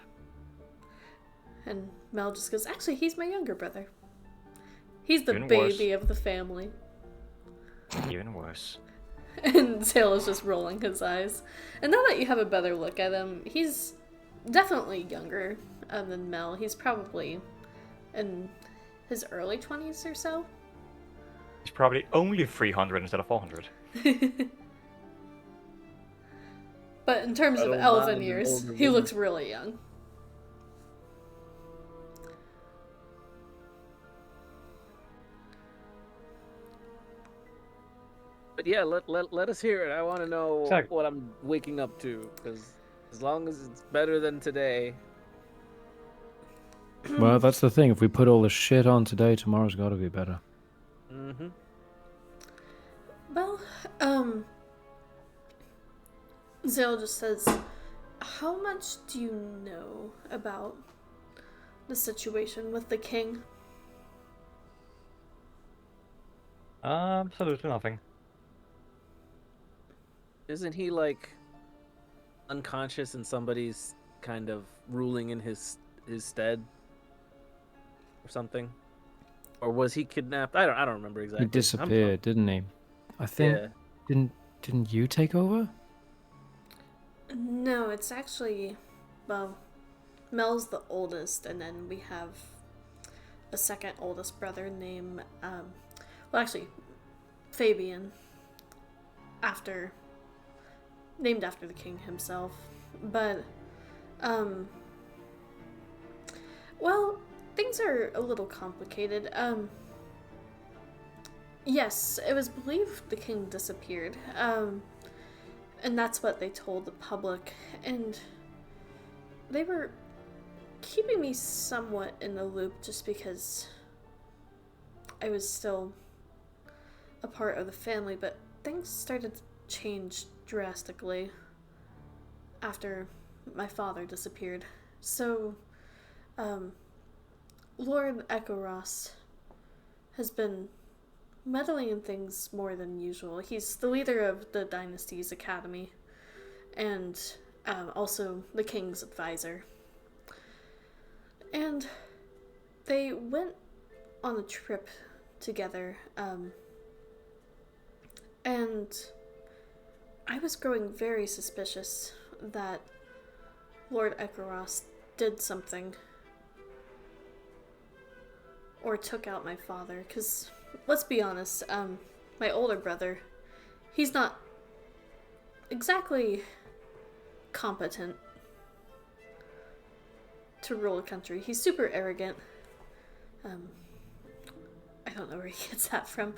And Mel just goes, "Actually, he's my younger brother. He's the Even baby worse. of the family." Even worse. And Zale is just rolling his eyes. And now that you have a better look at him, he's definitely younger than Mel. He's probably in his early 20s or so. He's probably only 300 instead of 400. But in terms I of don't elven mind an years, older he woman. looks really young. But yeah, let us hear it. I want to know Exactly. what I'm waking up to, because as long as it's better than today. Well, that's the thing. If we put all the shit on today, tomorrow's got to be better. Mm-hmm. Well, Zale just says, "How much do you know about the situation with the king?" Absolutely nothing. Isn't he like unconscious and somebody's kind of ruling in his stead or something? Or was he kidnapped? I don't remember exactly. He disappeared, didn't he? I think. Yeah. Didn't you take over? No, it's actually, well, Mel's the oldest, and then we have a second oldest brother named, well, actually, Fabian, named after the king himself. But, well, things are a little complicated. Yes, it was believed the king disappeared. And that's what they told the public. And they were keeping me somewhat in the loop just because I was still a part of the family, but things started to change drastically after my father disappeared. So, Lord Echoros has been meddling in things more than usual. He's the leader of the dynasty's academy, and also the king's advisor. And they went on a trip together, and I was growing very suspicious that Lord Echoros did something or took out my father, because let's be honest, my older brother, he's not exactly competent to rule a country. He's super arrogant. I don't know where he gets that from,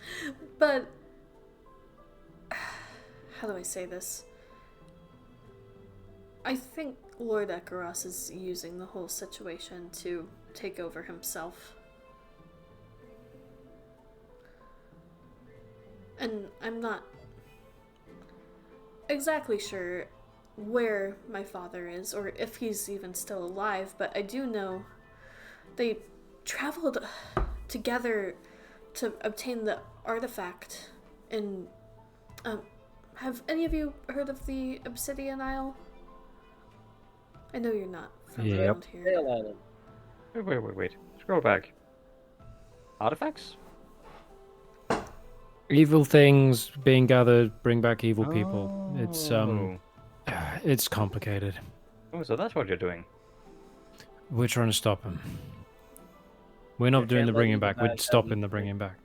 but how do I say this? I think Lord Echoros is using the whole situation to take over himself. And I'm not exactly sure where my father is or if he's even still alive, but I do know they traveled together to obtain the artifact. And have any of you heard of the Obsidian Isle? I know you're not from Yep. around here. Sail Island. Wait. Scroll back. Artifacts? Evil things being gathered bring back evil people. It's Oh. it's complicated. Oh, so that's what you're doing. We're trying to stop him. We're not doing can't the let bringing evil back. We're guys have stopping evil the bringing back.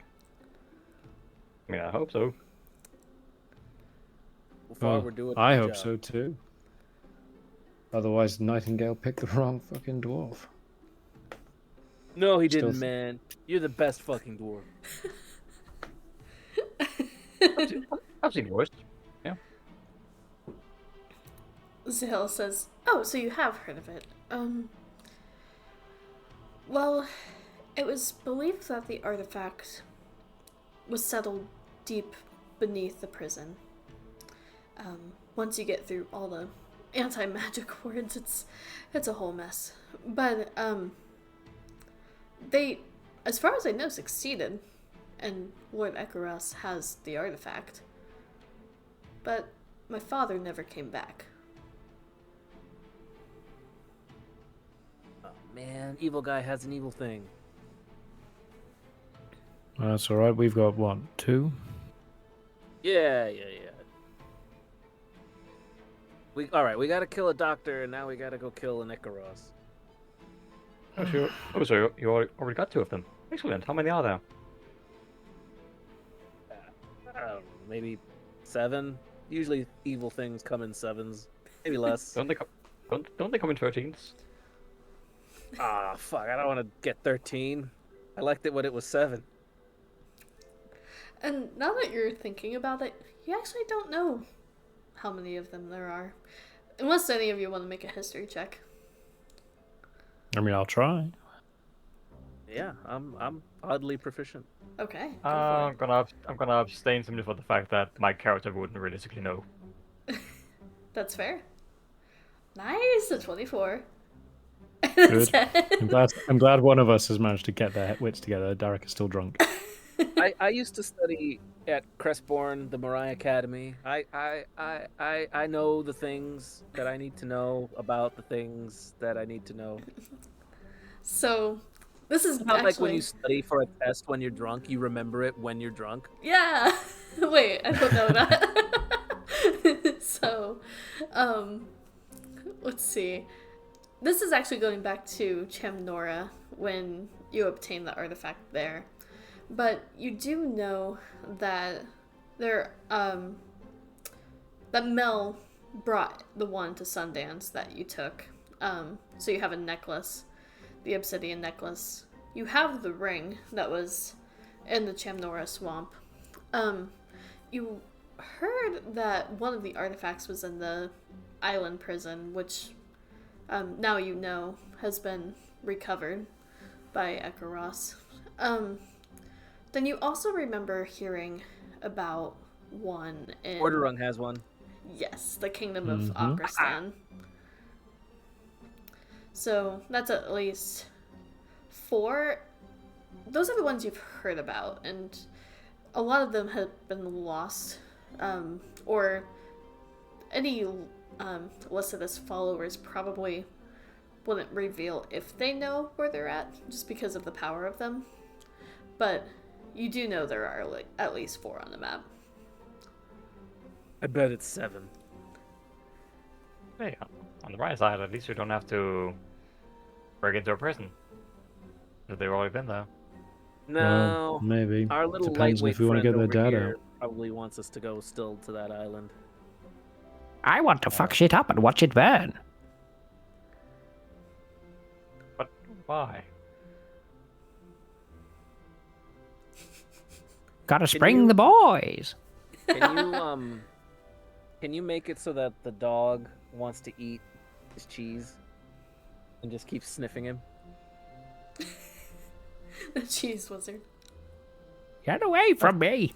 I mean, I hope so. So far, Well, we're doing. I a good hope job. so too. Otherwise, Nightingale picked the wrong fucking dwarf. No, he Still didn't, man. You're the best fucking dwarf. I've seen worse. Yeah. Zahil says, "Oh, so you have heard of it. Well, it was believed that the artifact was settled deep beneath the prison. Once you get through all the anti-magic wards, it's a whole mess. But they, as far as I know, succeeded, and Lord Ekaros has the artifact. But my father never came back." Oh man, evil guy has an evil thing. That's all right. We've got what, 2? Yeah. All right. We gotta kill a doctor, and now we gotta go kill an Icaros. Oh, sure. Oh, so you already got 2 of them. Excellent. How many are there? I don't know, maybe 7. Usually, evil things come in 7s, maybe less. Don't they come in 13s? Ah, fuck! I don't want to get 13. I liked it when it was 7. And now that you're thinking about it, you actually don't know how many of them there are. Unless any of you want to make a history check. I mean, I'll try. Yeah, I'm oddly proficient. Okay, go I'm gonna abstain simply for the fact that my character wouldn't realistically know. for it. That's fair. Nice, a 24. Good. I'm glad one of us has managed to get their wits together. Derek is still drunk. I used to study at Crestbourne, the Mariah Academy. I know the things that I need to know about the things that I need to know. So, this is Not actually... like when you study for a test when you're drunk, you remember it when you're drunk. Yeah! Wait, I don't know that. So, let's see. This is actually going back to Chamnora when you obtained the artifact there. But you do know that that Mel brought the one to Sundance that you took. So you have a necklace, the obsidian necklace. You have the ring that was in the Chamnora swamp. You heard that one of the artifacts was in the island prison, which now you know has been recovered by Ekaros. Then you also remember hearing about one in... Orderung has one. Yes, the Kingdom of Mhm. Akristan. So that's at least 4. Those are the ones you've heard about, and a lot of them have been lost, or any Lycidas followers probably wouldn't reveal if they know where they're at, just because of the power of them. But you do know there are at least 4 on the map. I bet it's 7. Hey, on the bright side, at least you don't have to break into a prison. If they've already been there. No, Well, maybe. our little Depends lightweight if we want to friend get their over dad here out. probably wants us to go still to that island. I want to fuck shit up and watch it burn. But why? Gotta Can spring you- the boys. Can you make it so that the dog wants to eat his cheese and just keeps sniffing him? The cheese wizard. Get away from me.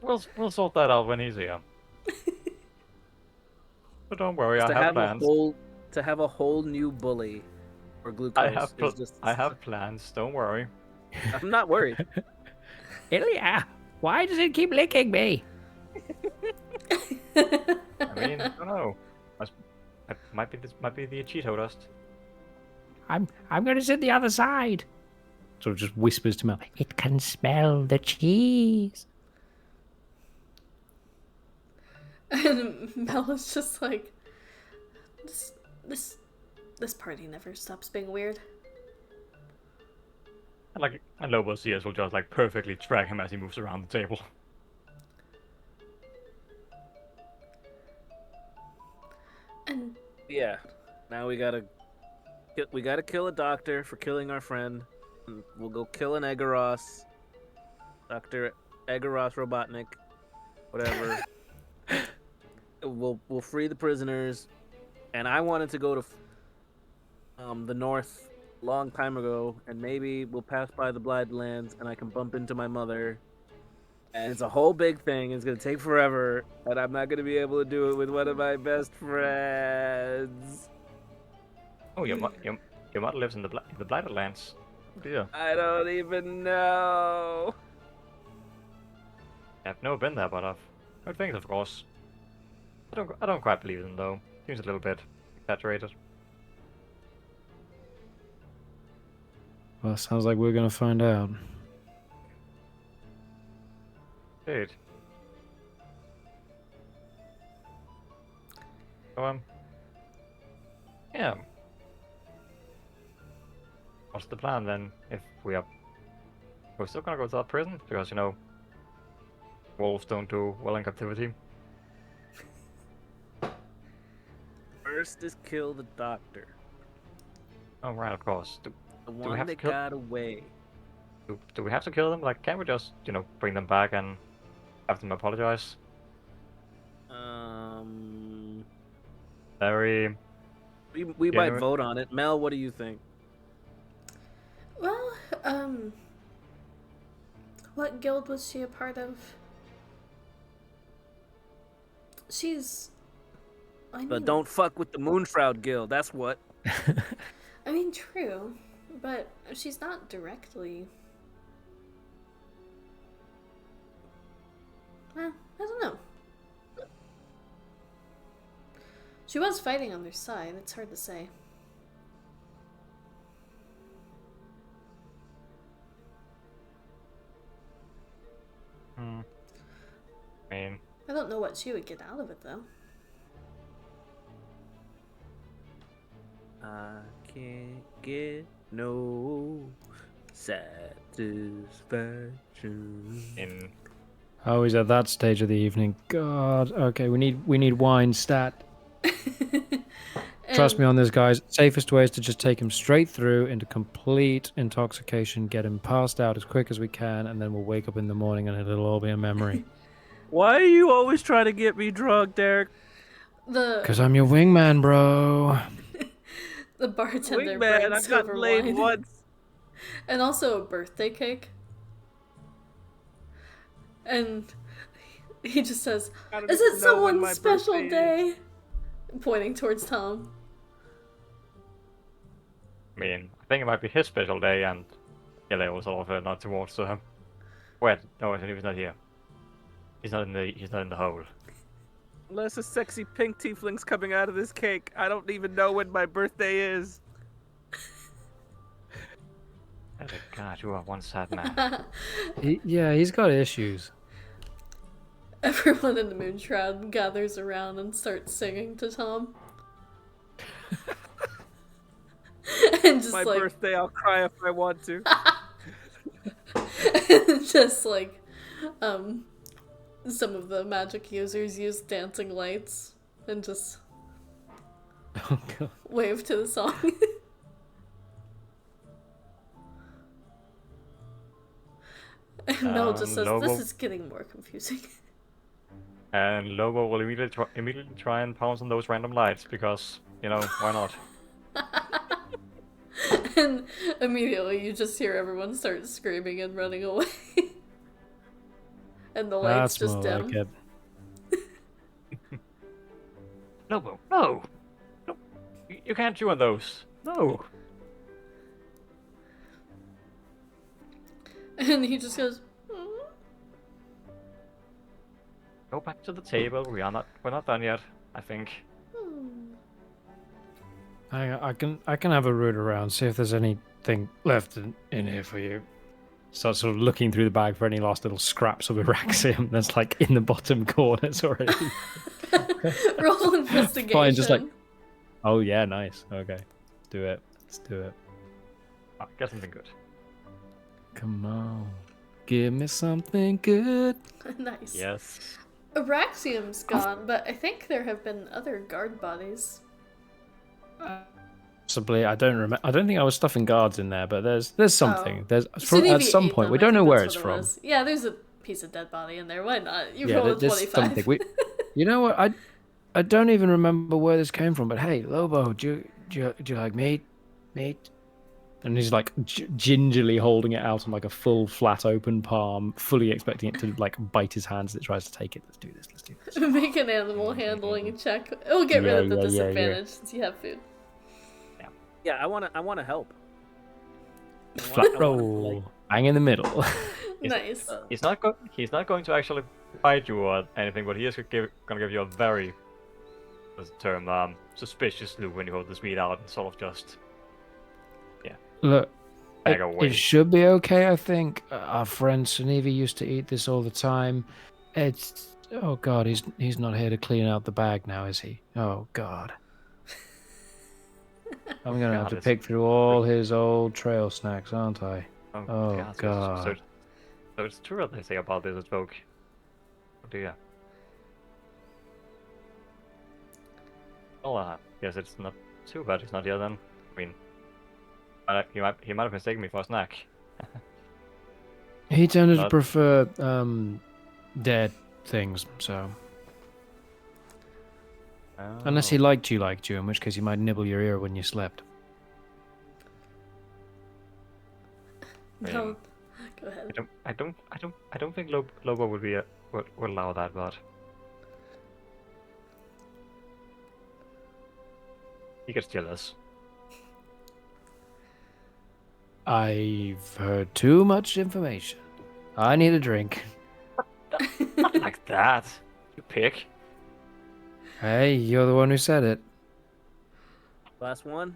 We'll sort that out when he's here. But don't worry, I have plans. To have a whole new bully for glucose is just... I have plans. Don't worry. I'm not worried. Ilya, why does it keep licking me? I mean, I don't know. Might be the Cheeto dust. I'm going to sit the other side. Sort of just whispers to Mel. It can smell the cheese. And Mel is just like, this This party never stops being weird. And Lobo's ears will just like perfectly track him as he moves around the table. And Yeah. Now we gotta kill a doctor for killing our friend. And we'll go kill an Egoros. Dr. Egoros Robotnik. Whatever. We'll free the prisoners. And I wanted to go to the north long time ago, and maybe we'll pass by the Blighted Lands and I can bump into my mother. And it's a whole big thing. It's gonna take forever, and I'm not gonna be able to do it with one of my best friends. Oh, your mother lives in the Blighted Lands. Oh dear. I don't even know. I've never been there, but I've heard things, of course. I don't quite believe them though. Seems a little bit exaggerated. Well, sounds like we're gonna find out. Dude. So, yeah. What's the plan then? If we're still gonna go to that prison because wolves don't do well in captivity. First is kill the doctor. Oh right, of course. The we one have to that kill- got away. Do we have to kill them? Like, can't we just bring them back and have them apologize? Very. We might vote on it. Mel, what do you think? well, what guild was she a part of? But don't fuck with the Moonshroud Guild. That's what. I mean, true, but she's not directly. I don't know. She was fighting on their side. It's hard to say. I mean, I don't know what she would get out of it, though. I can't get no satisfaction. Oh, he's at that stage of the evening. God. Okay, we need wine stat. Trust me on this, guys. Safest way is to just take him straight through into complete intoxication, get him passed out as quick as we can, and then we'll wake up in the morning and it'll all be a memory. Why are you always trying to get me drunk, Derek? Because I'm your wingman, bro. The bartender Wingman, brings I've gotten over laid wine. once. And also a birthday cake. And he just says, I don't "Is even it know when someone's my special birthday day?" Pointing towards Tom. I think it might be his special day, and Gilly was offered not towards him. Wait, no, he's not here. He's not in the hole. Unless a sexy pink tiefling's coming out of this cake. I don't even know when my birthday is. Oh God, you are one sad man. He's got issues. Everyone in the Moonshroud gathers around and starts singing to Tom. And just My like birthday, I'll cry if I want to. just like some of the magic users use dancing lights and just Oh God. wave to the song. And Mel just says, Lobo- "This is getting more confusing." And Lobo will immediately try and pounce on those random lights because why not? And immediately you just hear everyone start screaming and running away. And the lights That's just more dim. like it. Lobo, no! You can't chew on those. No. And he just goes, "Mm." Go back to the table. We're not done yet. I think. Hang on, I can have a root around, see if there's anything left in here for you. Start sort of looking through the bag for any last little scraps of Iraxium that's like in the bottom corners already. Roll investigation. Fine, just like, oh yeah, nice. Okay. do it. Let's do it. Get something good. Come on. Give me something good. Nice. Yes. Araxium's gone, but I think there have been other guard bodies. Possibly, I don't remember. I don't think I was stuffing guards in there, but there's something. Oh. There's Sinevi at some ate point them, we I don't know think where that's it's what it from. was. Yeah, there's a piece of dead body in there. Why not? You Yeah, rolled a there's 25. something. You know what? I don't even remember where this came from. But hey, Lobo, do you like meat? Meat? And he's like gingerly holding it out on like a full flat open palm, fully expecting it to like bite his hands as it tries to take it. Let's do this. Let's do this. Make an animal handling check. It will get rid of the disadvantage since you have food. Yeah, I wanna help. Flat roll, bang in the middle. Nice. He's not going to actually fight you or anything, but he is gonna give you a very, what's the term, suspicious look when you hold this meat out and sort of just Look, bag away. it should be okay. I think our friend Sunevi used to eat this all the time. Oh god, he's not here to clean out the bag now, is he? Oh god. I'm gonna have to pick through all his old trail snacks, aren't I? Oh god. So it's true what they say about this folk. Oh dear. Well, yes, it's not too bad. He's not here then. I mean, he might have mistaken me for a snack. He tended to Not- prefer dead things, so unless he Oh. liked you, in which case he might nibble your ear when you slept. No. Go ahead. I don't think Lobo would be would allow that, but he gets jealous. I've heard too much information. I need a drink. Not like that, you pick. Hey, you're the one who said it. Last one.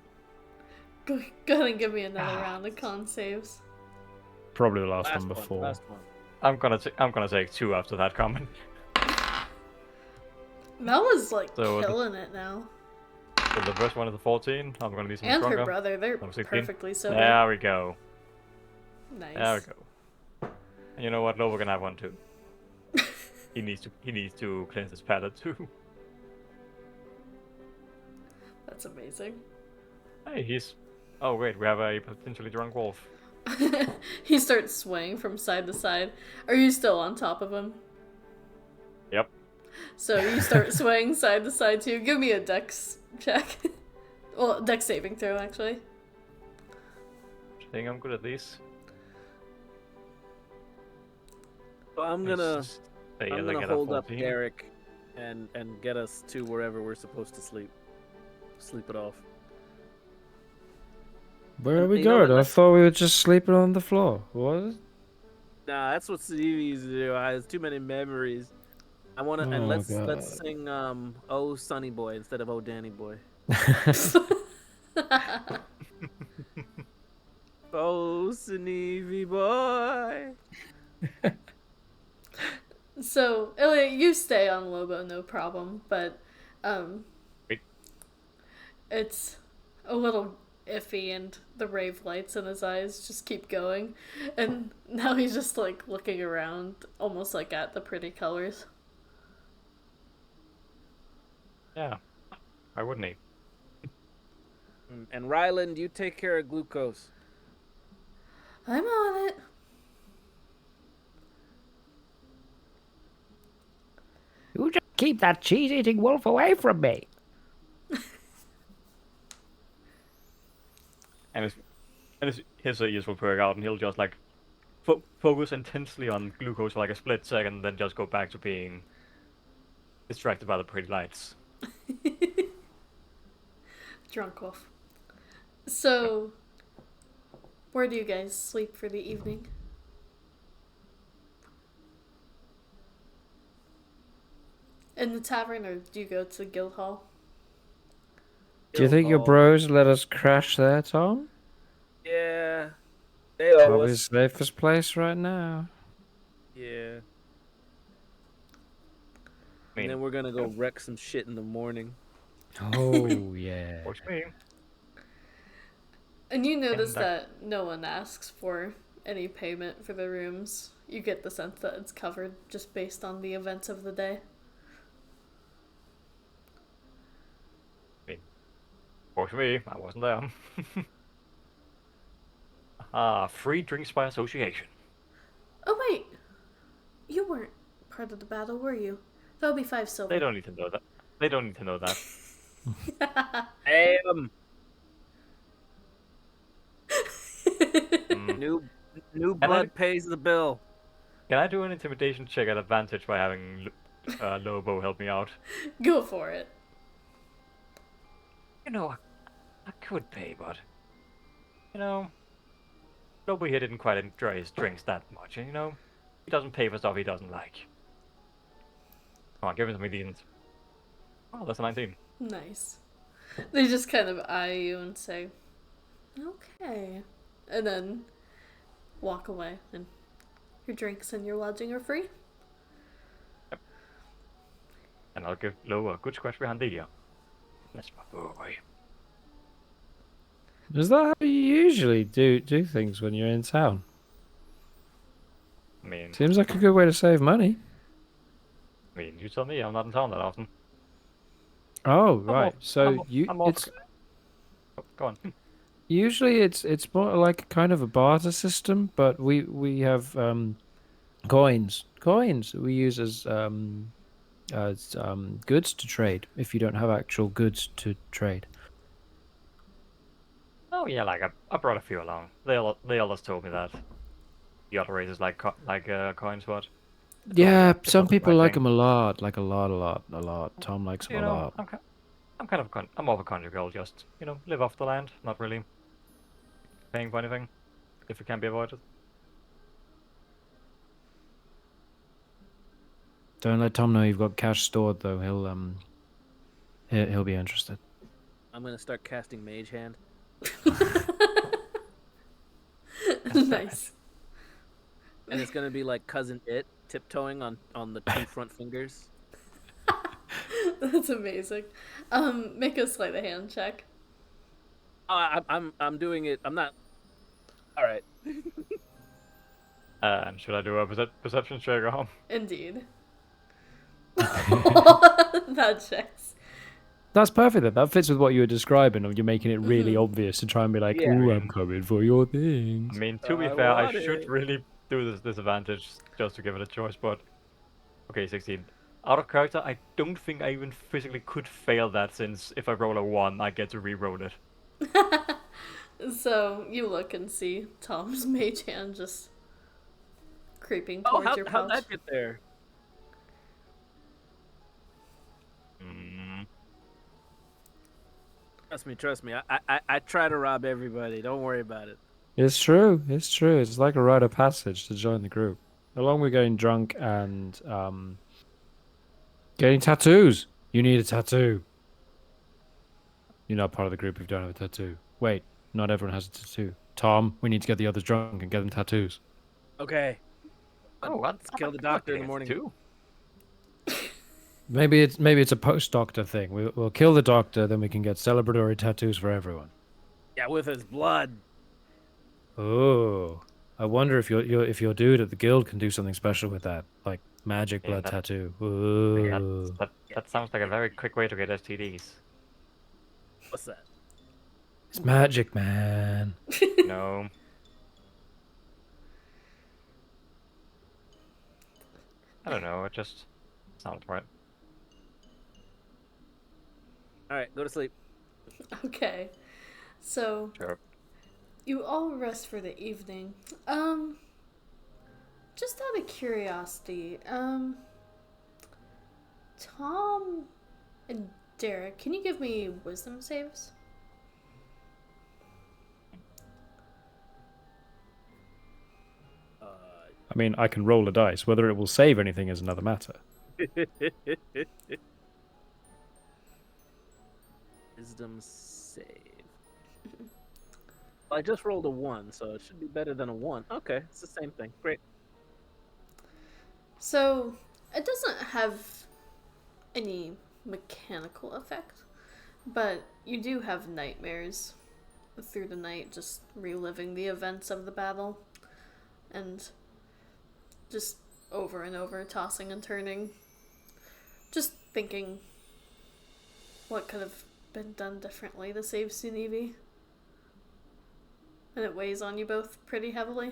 Go ahead and give me another round of con saves. Probably the last one before. Last one. I'm gonna take 2 after that comment. Mel was like So, killing it now. So the first one is a 14. I'm gonna be some And stronger. her brother, they're I'm 16. perfectly sober. There we go. Nice. There we go. And you know what? Lobo can have one too. He needs to cleanse his palate too. That's amazing. Hey, he's. Oh wait, we have a potentially drunk wolf. He starts swaying from side to side. Are you still on top of him? Yep. So you start swaying side to side too. Give me a dex check. Well, dex saving throw, actually. I think I'm good at these. So I'm gonna hold up 14. Derek and get us to wherever we're supposed to sleep. Sleep it off. Where are we You know going? what, I let's- thought we were just sleeping on the floor. What? Nah, that's what Steve used to do. I has too many memories. I wanna Oh, and let's God. sing Oh Sunny Boy instead of Oh Danny Boy. Oh Sunny boy. So, Elliot, you stay on Lobo, no problem, but Wait. it's a little iffy, and the rave lights in his eyes just keep going, and now he's just like looking around, almost like at the pretty colors. Yeah. Why wouldn't he? And Ryland, you take care of glucose. I'm on it. You just keep that cheese-eating wolf away from me. And his ears will perk out, and he'll just like focus intensely on glucose for like a split second, then just go back to being distracted by the pretty lights. Drunk wolf. So, where do you guys sleep for the evening? In the tavern, or do you go to Guildhall? Do you think your bros let us crash there, Tom? Yeah. They owe Probably the us. safest place right now. Yeah. I mean, And then we're gonna go wreck some shit in the morning. Oh yeah. works for me. And you notice And that no one asks for any payment for the rooms. You get the sense that it's covered just based on the events of the day. I mean, for me, I wasn't there. Ah, free drinks by association. Oh wait, you weren't part of the battle, were you? That'll be 5 silver. They don't need to know that. They don't need to know that. Damn. Mm. New Can blood pays the bill. Can I do an intimidation check at advantage by having Lobo help me out? Go for it. You know, I could pay, but you know, Lobo here didn't quite enjoy his drinks that much, and you know, he doesn't pay for stuff he doesn't like. Come on, give him some decent. Oh, that's a 19. Nice. They just kind of eye you and say, okay. And then walk away. And your drinks and your lodging are free. And I'll give Lobo a good scratch behind the ear. That's my boy. Is that how you usually do things when you're in town? I mean, Seems like a good way to save money. you tell me. I'm not in town that often. Oh, I'm right. off- So I'm off- you I'm off- it's Oh, go on. usually it's more like kind of a barter system, but we have coins. Coins we use as goods to trade if you don't have actual goods to trade. Oh yeah, like I brought a few along. They always told me that. The other races like coins, but Yeah, it's some not the people right like thing. them a lot, like a lot. Tom likes them You a know, lot. I'm kind of I'm more of a country girl. Just live off the land, not really paying for anything if it can be avoided. Don't let Tom know you've got cash stored though. He'll be interested. I'm gonna start casting Mage Hand. Nice. And it's gonna be like Cousin It tiptoeing on the two front fingers. That's amazing. Make a sleight of hand check. Oh, I'm doing it. I'm not. All right. And should I do a perception check? Indeed. That checks. That's perfect. That fits with what you were describing. Of you're making it really obvious to try and be like, Yeah. "Ooh, I'm coming for your I things." mean, to be I fair, I want should it. really do this disadvantage just to give it a choice, but okay, 16. Out of character, I don't think I even physically could fail that, since if I roll a 1, I get to re-roll it. So you look and see Tom's mage hand just creeping Oh, towards your how'd pouch. that get there? Mm, Trust me. I try to rob everybody. Don't worry about it. It's true. It's true. It's like a rite of passage to join the group, along with getting drunk and getting tattoos. You need a tattoo. You're not part of the group if you don't have a tattoo. Wait, not everyone has a tattoo. Tom, we need to get the others drunk and get them tattoos. Okay. oh, Let's kill the doctor in the morning. Too. Maybe it's a post-doctor thing. We'll kill the doctor, then we can get celebratory tattoos for everyone. Yeah, with his blood. Oh, I wonder if your dude at the guild can do something special with that, like magic Yeah, blood that- tattoo. Yeah, Ooh. that sounds like a very quick way to get STDs. What's that? It's magic, man. No. I don't know, it just sounds right. All right, go to sleep. Okay. So Sure. you all rest for the evening. Just out of curiosity, Tom and Derek, can you give me wisdom saves? I mean, I can roll a dice. Whether it will save anything is another matter. Wisdom save. I just rolled a 1, so it should be better than a 1. Okay, it's the same thing. Great. So it doesn't have any mechanical effect, but you do have nightmares through the night, just reliving the events of the battle. And just over and over, tossing and turning. Just thinking what could have been done differently to save Sunevi. And it weighs on you both pretty heavily.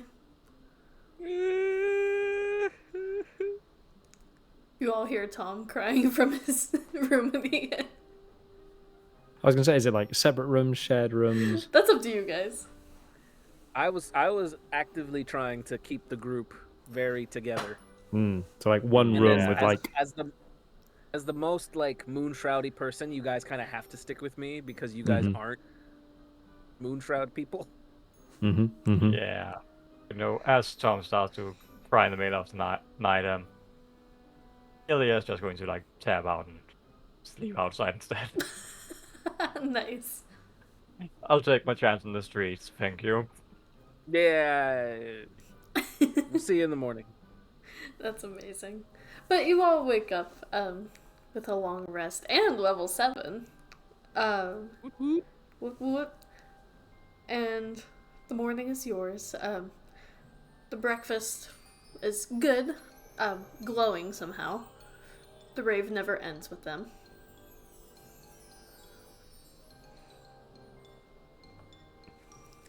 You all hear Tom crying from his room again. I was gonna say, is it like separate rooms, shared rooms? That's up to you guys. I was actively trying to keep the group very together. So like one And room as, with as, like. as the most like moonshroudy person, you guys kind of have to stick with me because you guys aren't moonshroud people. Yeah. You know, as Tom starts to cry in the middle of the night, Ilya's just going to like tab out and sleep outside instead. Nice. I'll take my chance in the streets, thank you. Yeah. We'll see you in the morning. That's amazing. But you all wake up with a long rest and level 7. Whoop whoop. And the morning is yours. The breakfast is good, glowing somehow. The rave never ends with them.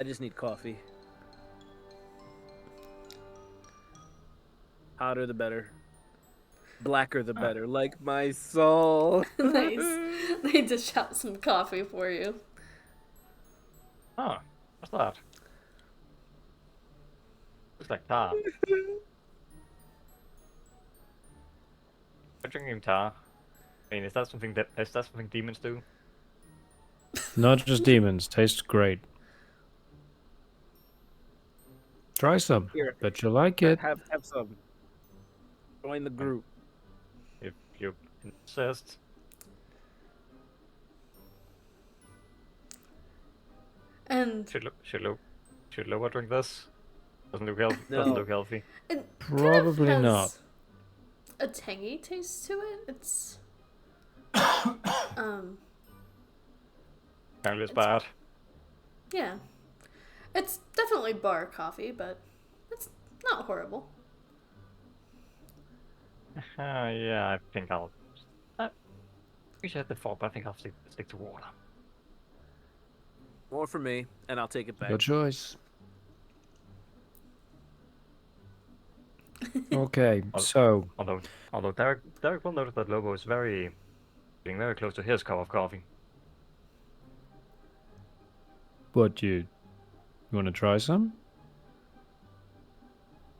I just need coffee. Hotter the better. Blacker the better, like my soul. Nice. They dish out some coffee for you. Oh, what's that? Looks like tar. I'm drinking tar. I mean, is that something demons do? Not just demons. Tastes great. Try some. Here. Bet you like it. Have some. Join the group. If you insist. And Should Loba drink this? Doesn't look healthy. No. Doesn't look healthy. it Probably kind of not. has a tangy taste to it. It's Apparently it's bad. yeah. It's definitely bar coffee, but it's not horrible. Yeah, I think I'll. We should have the thought, but I think I'll stick to water. More for me, and I'll take it back. Good choice. Okay, so Although Derek will notice that Lobo is getting very close to his cup of coffee. what you want to try some?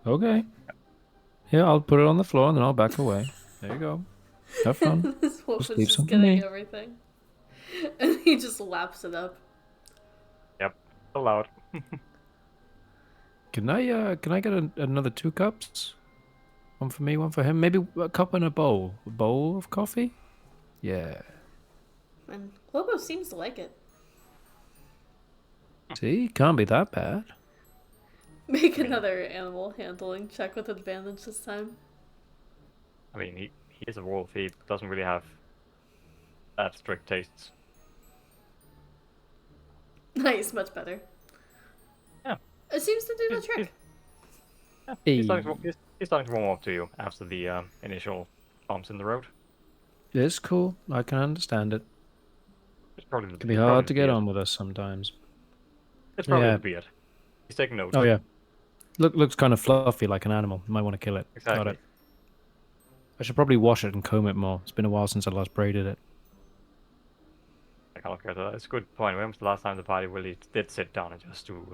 Okay. Yeah, I'll put it on the floor and then I'll back away. There you go. Have fun. This wolf Just is leave just some for getting me. everything. And he just laps it up. Yep, allowed. Can I get another 2 cups? One for me, one for him. Maybe a cup and a bowl. A bowl of coffee? Yeah. And Lobo seems to like it. See, can't be that bad. Make another animal handling check with advantage this time. I mean, he is a wolf. He doesn't really have that strict tastes. Nice, much better. Yeah. It seems to do the trick. Yeah, Hey. he's starting to warm up to you after the initial bumps in the road. It's cool. I can understand it. It's probably It can be hard to get on with us sometimes. It's probably Yeah. the beard. He's taking notes. Oh yeah. Looks kind of fluffy like an animal. You might want to kill it. Got Exactly. it. I should probably wash it and comb it more. It's been a while since I last braided it. I can't care that. It's a good point. When was the last time the party really did sit down and just do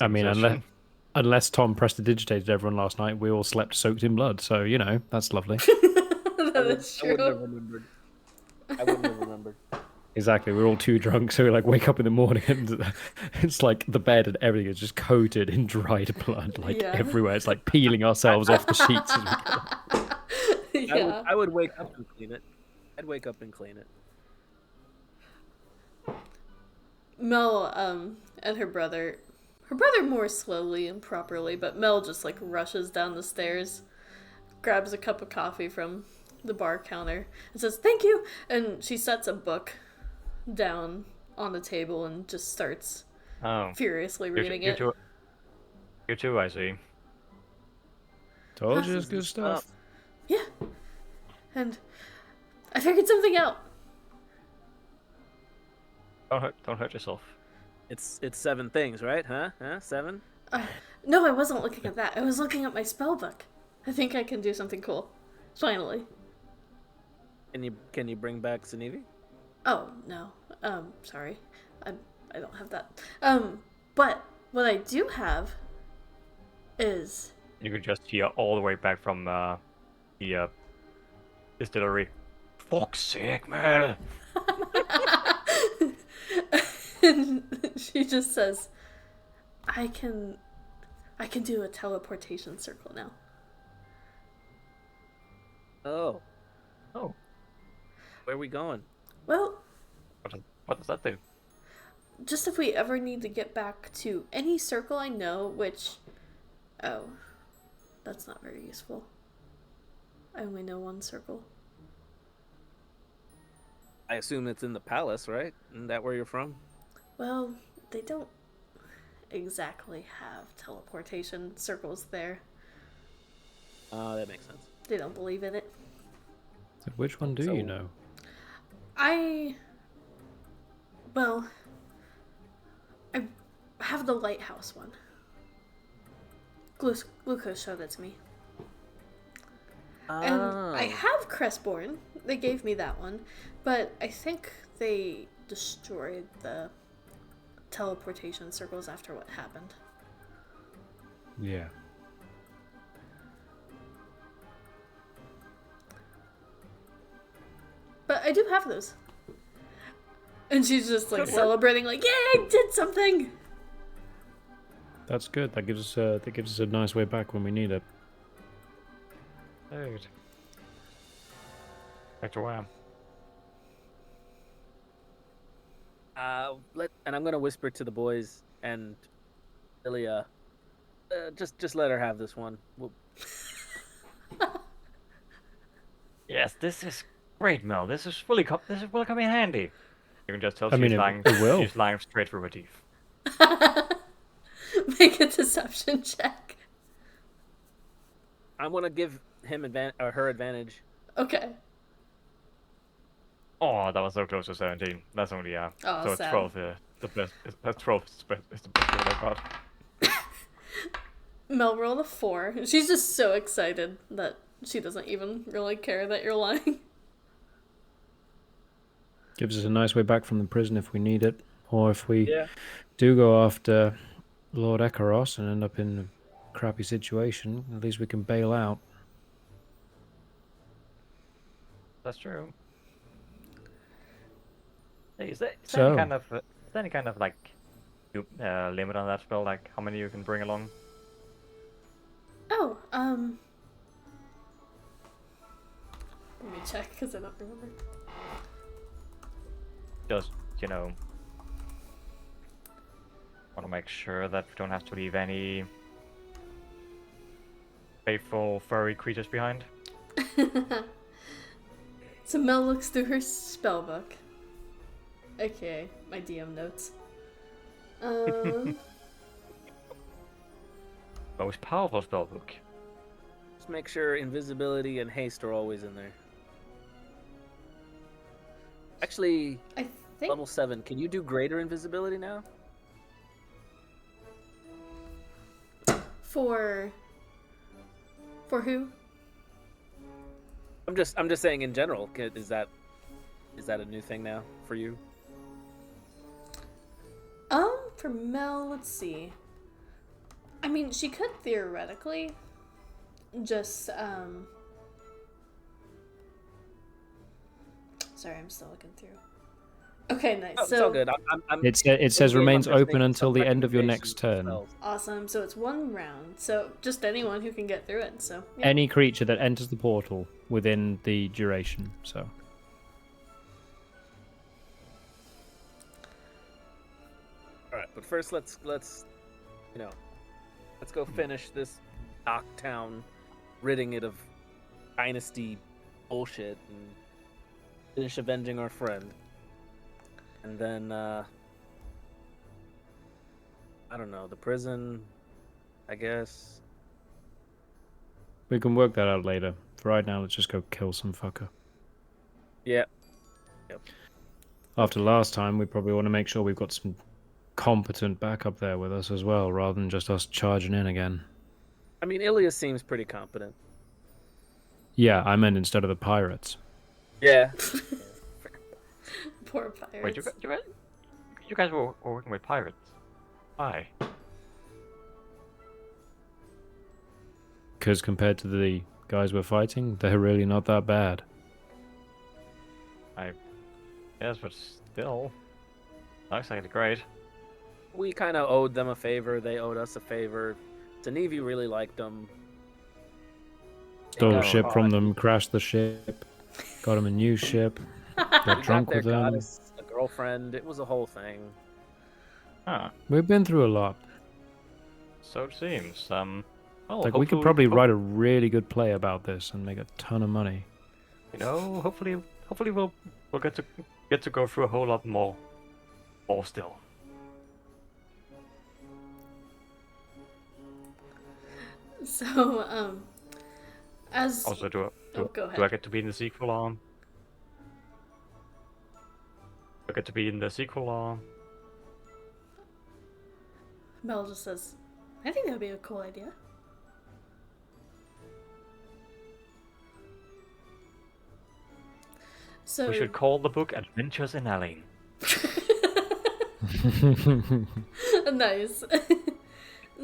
I mean, unless Tom prestidigitated everyone last night, we all slept soaked in blood. So, you know, that's lovely. That is I wouldn't have true. remembered. I wouldn't have remembered. Exactly. We're all too drunk, so we like wake up in the morning and it's like the bed and everything is just coated in dried blood, like Yeah. everywhere. It's like peeling ourselves off the sheets. As we go. Yeah. I would wake up and clean it. I'd wake up and clean it. Mel, and her brother more slowly and properly, but Mel just like rushes down the stairs, grabs a cup of coffee from the bar counter, and says, "Thank you," and she sets a book down on the table and just starts Oh, furiously reading it. You too, I see. Told you This it's is good stuff. Yeah. And I figured something out. Don't hurt yourself. It's 7 things, right? Huh? 7? No, I wasn't looking at that. I was looking at my spell book. I think I can do something cool. Finally. Can you bring back Zanivi? Oh, no. Sorry. I don't have that. But what I do have is You could just hear all the way back from the distillery. Fuck's sake, man! and she just says, I can do a teleportation circle now. Oh, Oh, where are we going? Well, what does that do? just if we ever need to get back to any circle I know, which, oh, that's not very useful. I only know one circle. I assume it's in the palace, right? Isn't that where you're from? Well, they don't exactly have teleportation circles there. Oh, that makes sense. They don't believe in it. So which one do So- you know? Well, I have the lighthouse one. Glucose showed it to me. And I have Crestborn. They gave me that one. But I think they destroyed the teleportation circles after what happened. Yeah. But I do have those. And she's just like Good work. celebrating, like, yay, I did something! That's good. That gives us a nice way back when we need it. Dude. Back to where? And I'm gonna whisper to the boys and Ilya, just let her have this one. Yes, this is great, Mel. This will come in handy. You can just tell I mean, it will. she's lying straight through her teeth. Make a deception check. I want to give him her advantage. Okay. Oh, that was so close to 17. That's only Oh, so it's sad. 12. The best. That's 12. Is the best one I got. Mel rolled a 4. She's just so excited that she doesn't even really care that you're lying. Gives us a nice way back from the prison if we need it, or if we Yeah. do go after Lord Ekaros and end up in a crappy situation. At least we can bail out. That's true. Hey, is there So- any kind of like limit on that spell? Like how many you can bring along? Oh, let me check because I don't remember. Just want to make sure that we don't have to leave any faithful furry creatures behind. So Mel looks through her spell book. Okay, my DM notes. Most powerful spellbook. Just make sure invisibility and haste are always in there. Actually, I think level 7. Can you do greater invisibility now? for who? I'm just saying in general. Is that a new thing now for you? For Mel, let's see. I mean, she could theoretically just sorry, I'm still looking through. Okay, nice. Oh, So it's all good. It says in-game, remains I'm just open making until some the end of your next recommendations turn. for spells. awesome. So it's 1 round. So just anyone who can get through it. So yeah. Any creature that enters the portal within the duration. So All right, but first let's go finish this dock town, ridding it of dynasty bullshit, and finish avenging our friend. And then I don't know, the prison, I guess. We can work that out later. For right now, let's just go kill some fucker. Yeah. After last time, we probably want to make sure we've got some competent backup there with us as well, rather than just us charging in again. I mean, Ilias seems pretty competent. Yeah, I meant instead of the pirates. Yeah. Poor Wait, pirates. you guys were working with pirates. Why? Because compared to the guys we're fighting, they're really not that bad. Yes, but still. Looks like it's great. We kind of owed them a favor. They owed us a favor. Tanevi really liked them. Stole got a ship caught. from them, crashed the ship, got them a new ship, We got drunk got their with them. goddess, a girlfriend. It was a whole thing. Ah, We've been through a lot. so it seems. Well, Like, we could hopefully- probably hope- write a really good play about this and make a ton of money. You know, hopefully we'll get to go through a whole lot more still. So, as Also, go do I ahead. get to be in the sequel? Do I get to be in the sequel? Mel just says, I think that would be a cool idea. So We should call the book Adventures in Alainn. nice.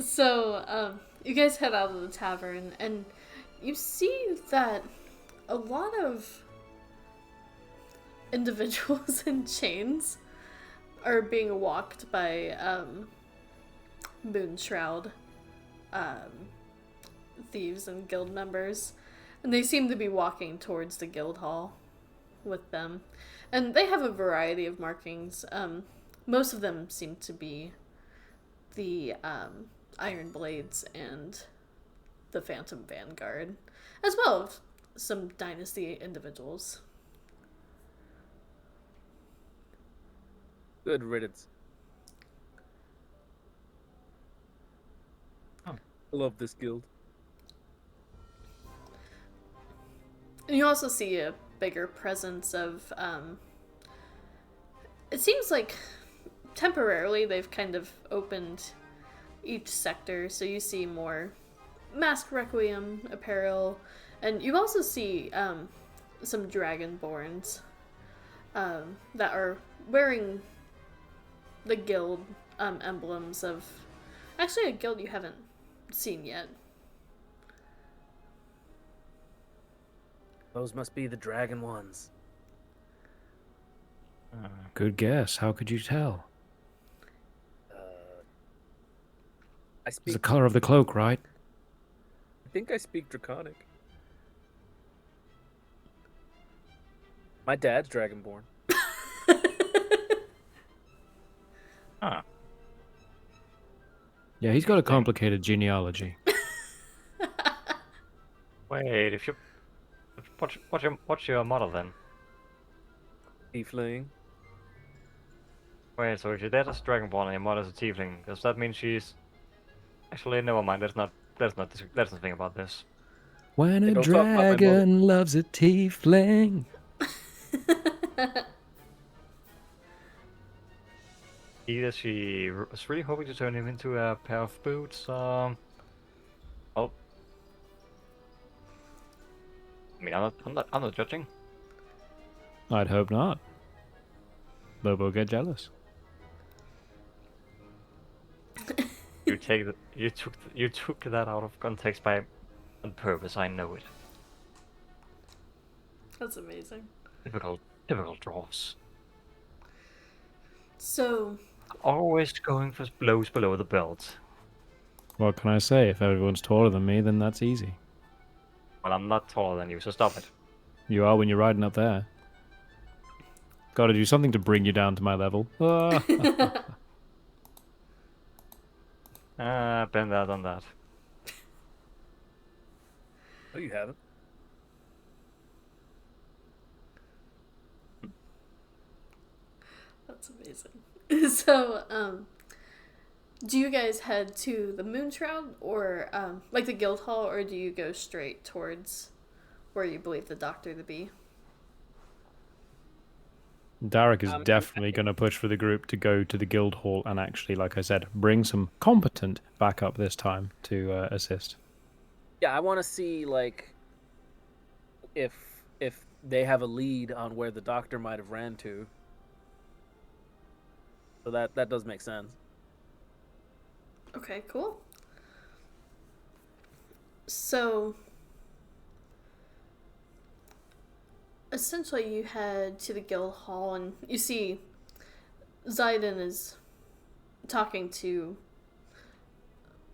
So, you guys head out of the tavern, and you see that a lot of individuals in chains are being walked by Moonshroud thieves and guild members, and they seem to be walking towards the guild hall with them, and they have a variety of markings. Most of them seem to be the Iron Blades and the Phantom Vanguard, as well as some Dynasty individuals. Good riddance. Oh. I love this guild. And you also see a bigger presence of, it seems like temporarily they've kind of opened each sector, so you see more Masked Requiem apparel, and you also see some Dragonborns that are wearing the guild emblems of, actually a guild you haven't seen yet. Those must be the dragon ones. Good guess. How could you tell? I It's the speak. color of the cloak, right? I think I speak Draconic. My dad's Dragonborn. Ah, Yeah, he's got a complicated genealogy. wait. If you what's your model then? Tiefling. Wait, so if your dad is Dragonborn and your mother is a Tiefling, does that mean she's? Actually, never mind. There's nothing about this. When Hey, a don't talk about my mother. dragon loves a tiefling. Either she was really hoping to turn him into a pair of boots. Well, I mean, I'm not judging. I'd hope not. Lobo get jealous. You took that out of context on purpose. I know it. That's amazing. Typical dwarves. So, Always going for blows below the belt. What can I say? If everyone's taller than me, then that's easy. Well, I'm not taller than you, so stop it. You are when you're riding up there. Gotta do something to bring you down to my level. Been there, done that. Oh, you haven't. that's That's amazing. So, do you guys head to the Moon Shroud or like the Guild Hall, or do you go straight towards where you believe the doctor to be? Derek is definitely going to push for the group to go to the guild hall and actually, like I said, bring some competent backup this time to assist. Yeah, I want to see like if they have a lead on where the doctor might have ran to. So that does make sense. Okay, cool. So, essentially, you head to the guild hall and you see Zayden is talking to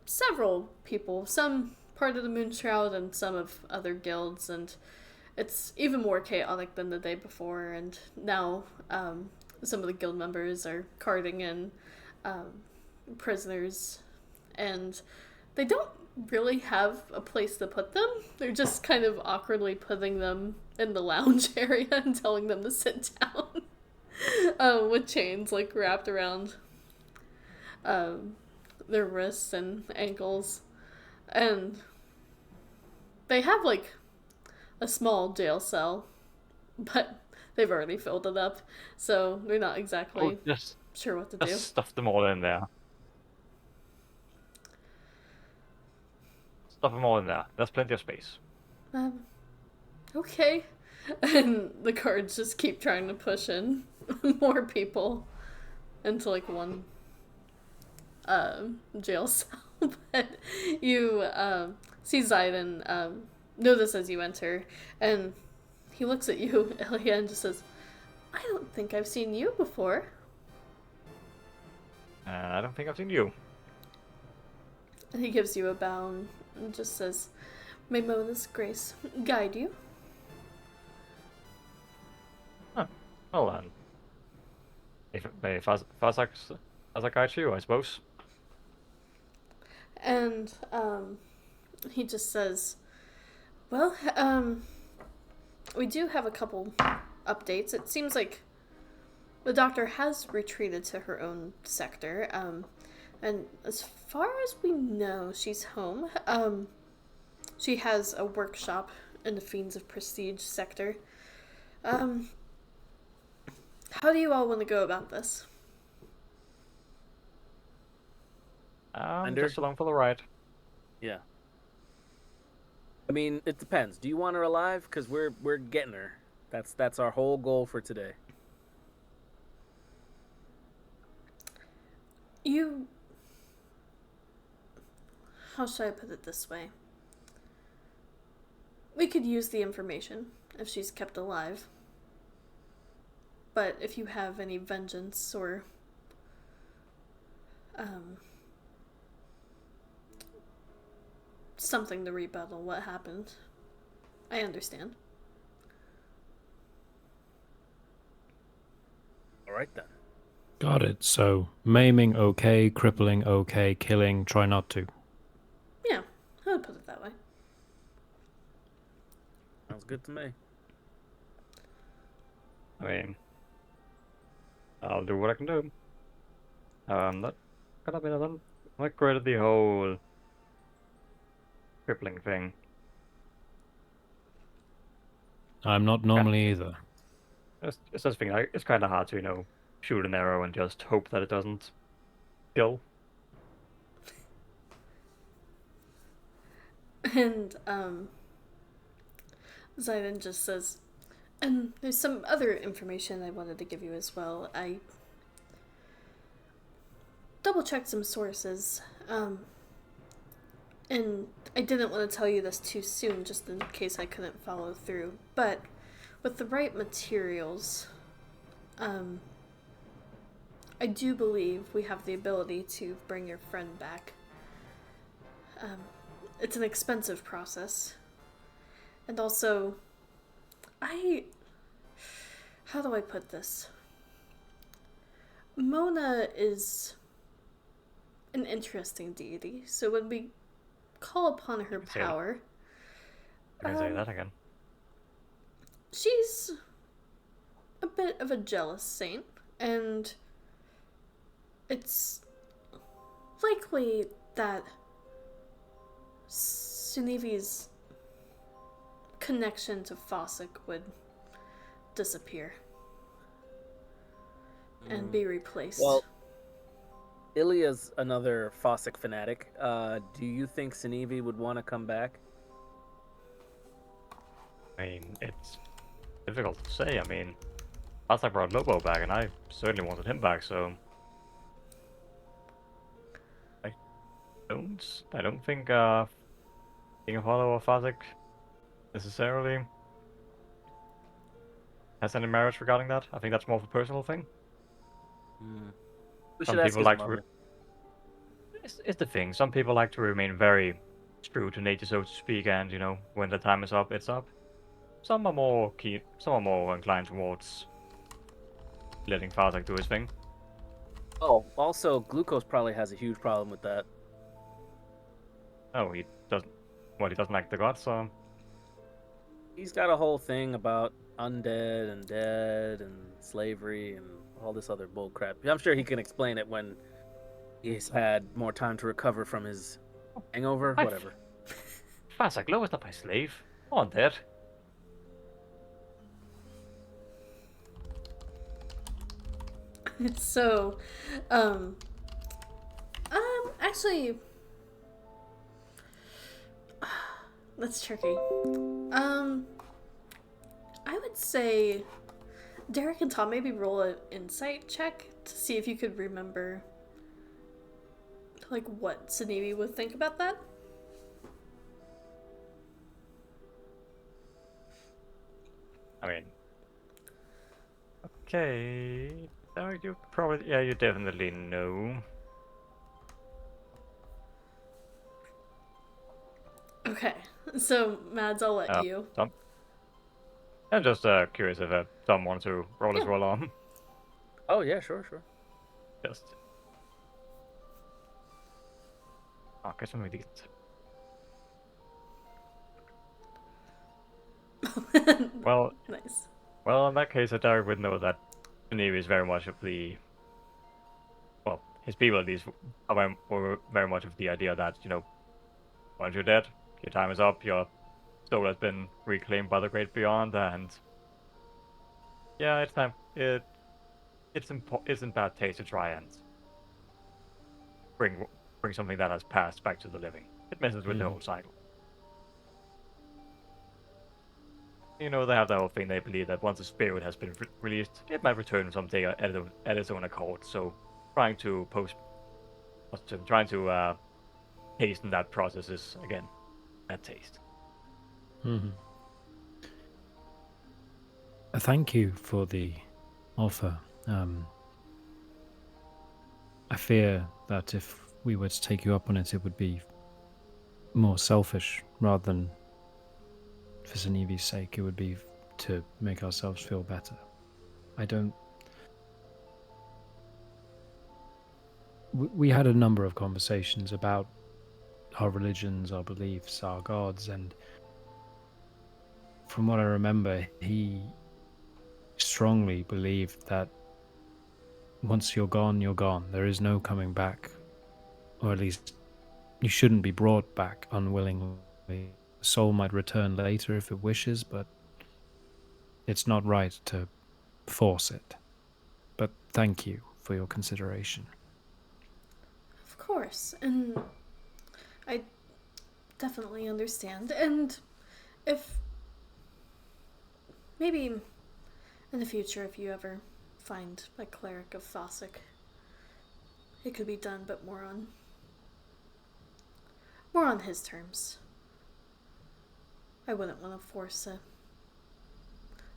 several people, some part of the Moon Shroud and some of other guilds, and it's even more chaotic than the day before. And now some of the guild members are carting in prisoners, and they don't really have a place to put them. They're just kind of awkwardly putting them in the lounge area and telling them to sit down with chains like wrapped around their wrists and ankles. And they have like a small jail cell, but they've already filled it up, so they're not exactly Just sure what to do. stuff them all in there. Stuff them all in there. There's plenty of space. Okay. And the guards just keep trying to push in more people into like one jail cell. But you see Zayden notice as you enter, and he looks at you, Elia, and just says, I don't think I've seen you before. I don't think I've seen you. And he gives you a bow and just says, May Mona's grace guide you. Well then. If as I guide you, I suppose. And he just says, well, we do have a couple updates. It seems like the doctor has retreated to her own sector, and as far as we know, she's home. She has a workshop in the Fiends of Prestige sector. How do you all want to go about this? Just along for the ride. Yeah. I mean, it depends. Do you want her alive? Because we're getting her. That's our whole goal for today. How should I put it this way? We could use the information if she's kept alive. But if you have any vengeance or something to rebuttal what happened, I understand. All right then. Got it. So, maiming okay, crippling okay, killing try not to. Yeah, I would put it that way. Sounds good to me. I mean, I'll do what I can do. That could have been a like great at the whole crippling thing. I'm not normally either. It's this thing. Like, it's kind of hard to shoot an arrow and just hope that it doesn't kill. And Zayden just says, and there's some other information I wanted to give you as well. I double-checked some sources, and I didn't want to tell you this too soon, just in case I couldn't follow through. But with the right materials, I do believe we have the ability to bring your friend back. It's an expensive process. And also, how do I put this? Mona is an interesting deity, so when we call upon her power... I can say that again. She's a bit of a jealous saint, And it's likely that Sunivi's connection to Fossick would disappear and be replaced. Well, Ilya's another Fossick fanatic. Do you think Sunivi would want to come back? I mean, it's difficult to say. I mean, last I brought Lobo back, and I certainly wanted him back, so I don't think being a follower of Fazek necessarily has any merit regarding that. I think that's more of a personal thing. We Some should ask people his like mother. it's the thing. Some people like to remain very true to nature, so to speak, and when the time is up, it's up. Some are more keen. Some are more inclined towards letting Fazek do his thing. Oh, also, Glucose probably has a huge problem with that. Oh, he doesn't. Well, he doesn't like the gods, so He's got a whole thing about undead and dead and slavery and all this other bull crap. I'm sure he can explain it when he's had more time to recover from his hangover, I- whatever. Fazek Low is not my slave. Oh, dead. So, actually, that's tricky. I would say Derek and Tom maybe roll an insight check to see if you could remember, like, what Sunivi would think about that. I mean, okay. You probably, yeah, you definitely know. Okay, so Mads, I'll let you. Tom? I'm just curious if Tom wants to roll his roll on. Oh, yeah, sure. Just. Okay, så mycket dit. Well, Nice. well, in that case, Derek would know that Neve is very much of the. Well, his people at least were very much of the idea that, once you're dead, your time is up, your soul has been reclaimed by the great beyond, and yeah, it's time. It's in bad taste to try and bring something that has passed back to the living. It messes with the whole cycle. They have the whole thing. They believe that once a spirit has been released, it might return someday at its own accord. So, trying to hasten that process is again bad taste. Thank you for the offer. I fear that if we were to take you up on it, it would be more selfish rather than for Sunivi's sake. It would be to make ourselves feel better. We had a number of conversations about our religions, our beliefs, our gods, and from what I remember, he strongly believed that once you're gone, you're gone. There is no coming back. Or at least you shouldn't be brought back unwillingly. The soul might return later if it wishes, but it's not right to force it. But thank you for your consideration. Of course, and I definitely understand. And if maybe in the future, if you ever find a cleric of Fossick, it could be done, but more on his terms. I wouldn't want to force a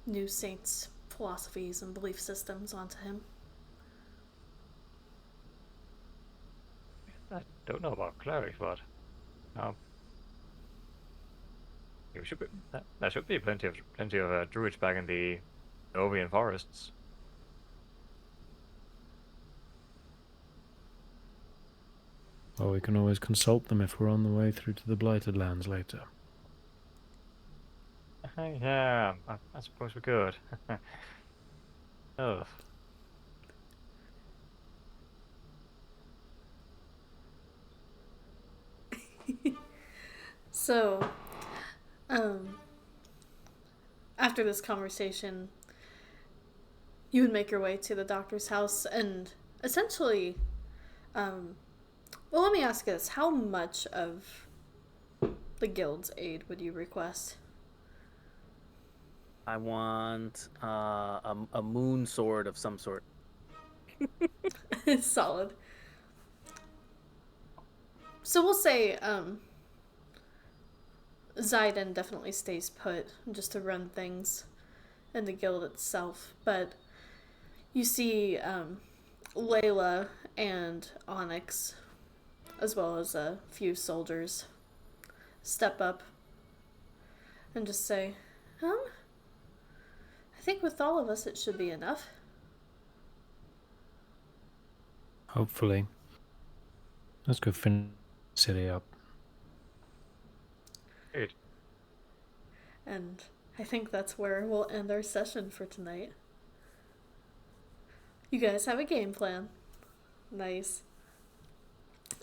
new saint's philosophies and belief systems onto him. I don't know about clerics, but there should be plenty of druids back in the Novian forests. Well, we can always consult them if we're on the way through to the Blighted Lands later. Yeah, I suppose we could. Ugh. So, after this conversation, you would make your way to the doctor's house and essentially, well, let me ask this. How much of the guild's aid would you request? I want a moon sword of some sort. Solid. So we'll say, Zayden definitely stays put just to run things in the guild itself, but you see Layla and Onyx, as well as a few soldiers, step up and just say, I think with all of us it should be enough. Hopefully. Let's go finish the city up. Dude, And I think that's where we'll end our session for tonight. You guys have a game plan. Nice.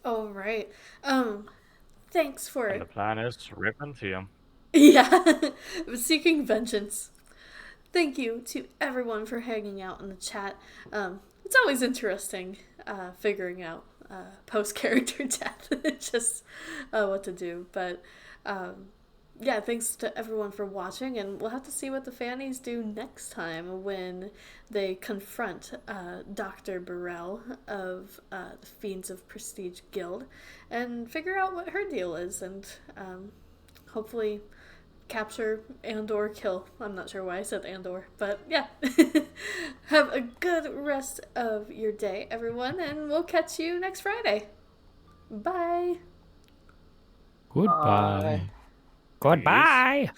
All right. Thanks for and the plan is to rip into him. yeah, seeking vengeance. Thank you to everyone for hanging out in the chat. It's always interesting figuring out post-character death, just what to do. But yeah, thanks to everyone for watching, and we'll have to see what the Fannies do next time when they confront Dr. Burrell of the Fiends of Prestige Guild and figure out what her deal is, and hopefully capture and/or kill. I'm not sure why I said and/or, but yeah. Have a good rest of your day, everyone, and we'll catch you next Friday. Bye. Goodbye. Goodbye.